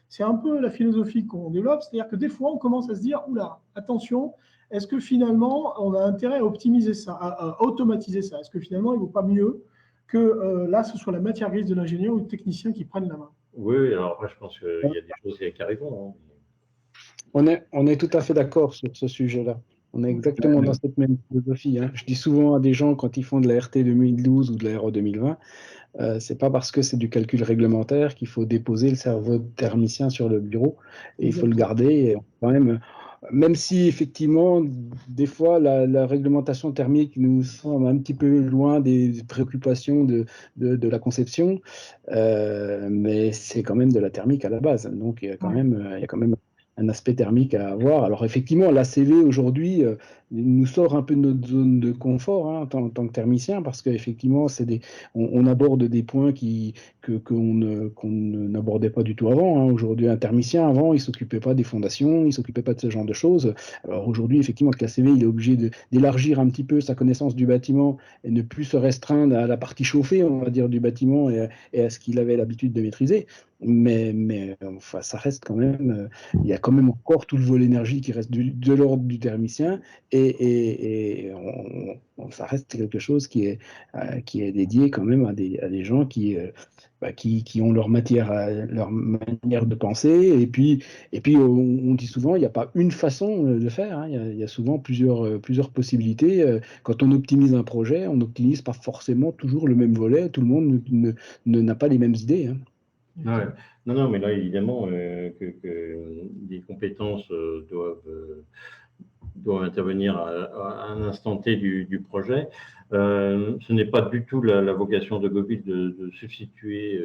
Speaker 2: c'est un peu la philosophie qu'on développe, c'est-à-dire que des fois, on commence à se dire « oula, attention, est-ce que finalement, on a intérêt à optimiser ça, à automatiser ça? Est-ce que finalement, il ne vaut pas mieux que là, ce soit la matière grise de l'ingénieur ou le technicien qui prenne la main ?»
Speaker 1: Oui, alors après, je pense qu'il y a des choses qui arriveront.
Speaker 4: On est tout à fait d'accord sur ce sujet-là. On est exactement dans cette même philosophie. Hein. Je dis souvent à des gens, quand ils font de la RT 2012 ou de la RE 2020, c'est pas parce que c'est du calcul réglementaire qu'il faut déposer le cerveau de thermicien sur le bureau et il faut le garder. Et quand même si effectivement, des fois, la réglementation thermique nous semble un petit peu loin des préoccupations de la conception, mais c'est quand même de la thermique à la base. Donc il y a quand même un aspect thermique à avoir. Alors effectivement, l'ACV aujourd'hui nous sort un peu de notre zone de confort en tant que thermicien, parce qu'effectivement, on aborde des points qu'on n'abordait pas du tout avant. Hein. Aujourd'hui, un thermicien, avant, il ne s'occupait pas des fondations, il ne s'occupait pas de ce genre de choses. Alors aujourd'hui, effectivement, avec l'ACV, il est obligé d'élargir un petit peu sa connaissance du bâtiment et ne plus se restreindre à la partie chauffée, on va dire, du bâtiment et à ce qu'il avait l'habitude de maîtriser. Mais enfin, ça reste quand même, il y a quand même encore tout le volet énergie qui reste de l'ordre du thermicien et ça reste quelque chose qui est dédié quand même à des gens qui ont leur manière de penser. Et puis on dit souvent, il n'y a pas une façon de faire. Hein. Il y a souvent plusieurs possibilités. Quand on optimise un projet, on n'optimise pas forcément toujours le même volet. Tout le monde n'a pas les mêmes idées. Hein.
Speaker 1: Ouais. Non, mais là, évidemment, que les compétences doivent intervenir à un instant T du projet. Ce n'est pas du tout la vocation de Gobild de substituer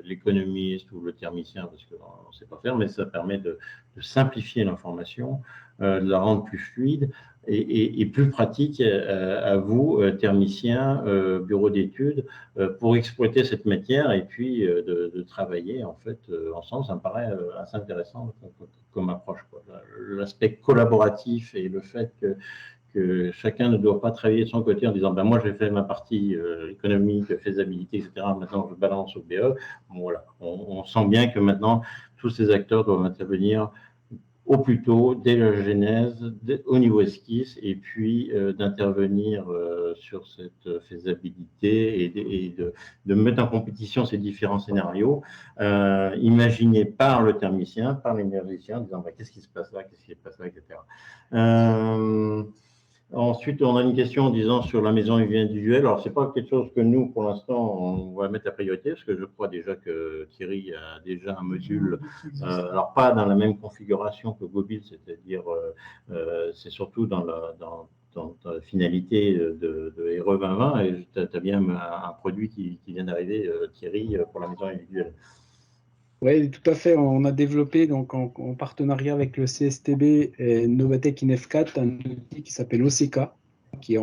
Speaker 1: l'économiste ou le thermicien, parce qu'on ne sait pas faire, mais ça permet de simplifier l'information, de la rendre plus fluide et plus pratique à vous, thermiciens, bureau d'études, pour exploiter cette matière et puis de travailler en fait ensemble. Ça me paraît assez intéressant comme approche. L'aspect collaboratif et le fait que chacun ne doit pas travailler de son côté en disant ben moi j'ai fait ma partie économique, faisabilité, etc. Maintenant je balance au BE. Bon, voilà, on sent bien que maintenant tous ces acteurs doivent intervenir au plus tôt, dès la genèse, au niveau esquisse, et puis d'intervenir sur cette faisabilité et de mettre en compétition ces différents scénarios, imaginés par le thermicien, par l'énergicien, en disant bah, qu'est-ce qui se passe là, qu'est-ce qui se passe là, etc. Ensuite, on a une question en disant sur la maison UV individuelle. Alors, ce n'est pas quelque chose que nous, pour l'instant, on va mettre à priorité, parce que je crois déjà que Thierry a déjà un module, alors pas dans la même configuration que Gobild, c'est-à-dire c'est surtout dans la finalité de RE 2020, et tu as bien un produit qui vient d'arriver, Thierry, pour la maison individuelle.
Speaker 4: Oui, tout à fait. On a développé donc en partenariat avec le CSTB et Novatec INEF4 un outil qui s'appelle OCK, qui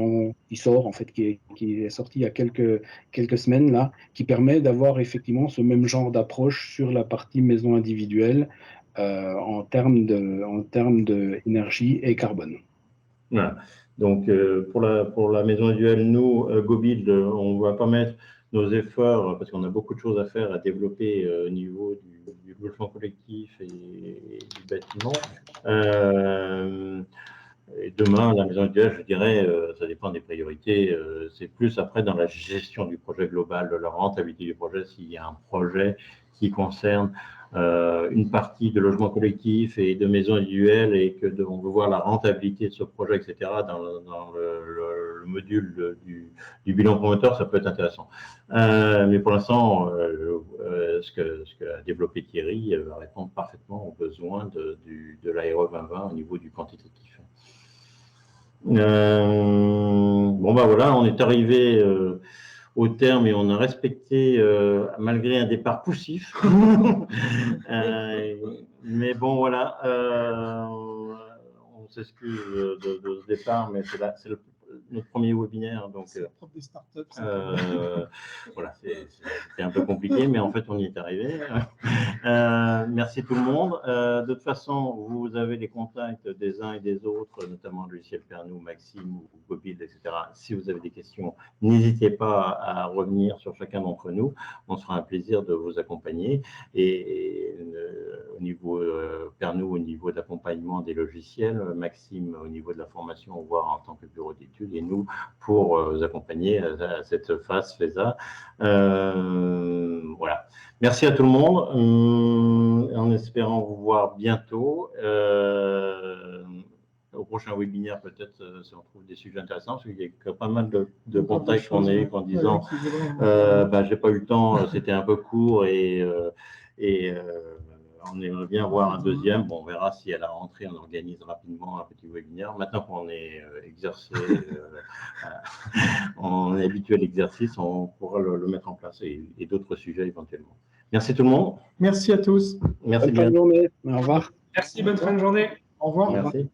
Speaker 4: sort en fait, qui est sorti il y a quelques semaines là, qui permet d'avoir effectivement ce même genre d'approche sur la partie maison individuelle en termes d'énergie et carbone.
Speaker 1: Voilà. Donc pour la maison individuelle, nous, Gobild, on ne va pas mettre nos efforts, parce qu'on a beaucoup de choses à faire, à développer au niveau du logement collectif et du bâtiment. Et demain, la maison individuelle, je dirais, ça dépend des priorités. C'est plus après dans la gestion du projet global, de la rentabilité du projet, s'il y a un projet qui concerne une partie de logement collectif et de maisons individuelles et que on veut voir la rentabilité de ce projet, etc., dans le module du bilan promoteur, ça peut être intéressant. Mais pour l'instant, ce que a développé Thierry va répondre parfaitement aux besoins de l'ARE 2020 au niveau du quantitatif. Bon, bah voilà, on est arrivé au terme et on a respecté, malgré un départ poussif. Mais bon, voilà, on s'excuse de ce départ, mais c'est notre premier webinaire, donc
Speaker 2: C'est la propre des startups.
Speaker 1: voilà, c'était un peu compliqué, mais en fait, on y est arrivé. Merci tout le monde. De toute façon, vous avez les contacts des uns et des autres, notamment le logiciel Pernou, Maxime ou Gobuild, etc. Si vous avez des questions, n'hésitez pas à revenir sur chacun d'entre nous. On sera un plaisir de vous accompagner. Et au niveau Pernou, au niveau d'accompagnement des logiciels, Maxime au niveau de la formation, voire en tant que bureau d'études, et nous pour vous accompagner à cette phase FESA. Voilà. Merci à tout le monde, en espérant vous voir bientôt. Au prochain webinaire, peut-être, si on trouve des sujets intéressants, parce qu'il y a pas mal de contacts qu'on a eu en disant j'ai pas eu le temps, c'était un peu court et on aimerait bien voir un deuxième. Bon, on verra si à la rentrée, on organise rapidement un petit webinaire. Maintenant qu'on est exercé, on est habitué à l'exercice, on pourra le mettre en place et d'autres sujets éventuellement. Merci tout le monde.
Speaker 2: Merci à tous.
Speaker 1: Merci
Speaker 4: Bonne fin de journée. Au revoir.
Speaker 3: Merci, bonne fin de journée.
Speaker 2: Au revoir.
Speaker 1: Merci.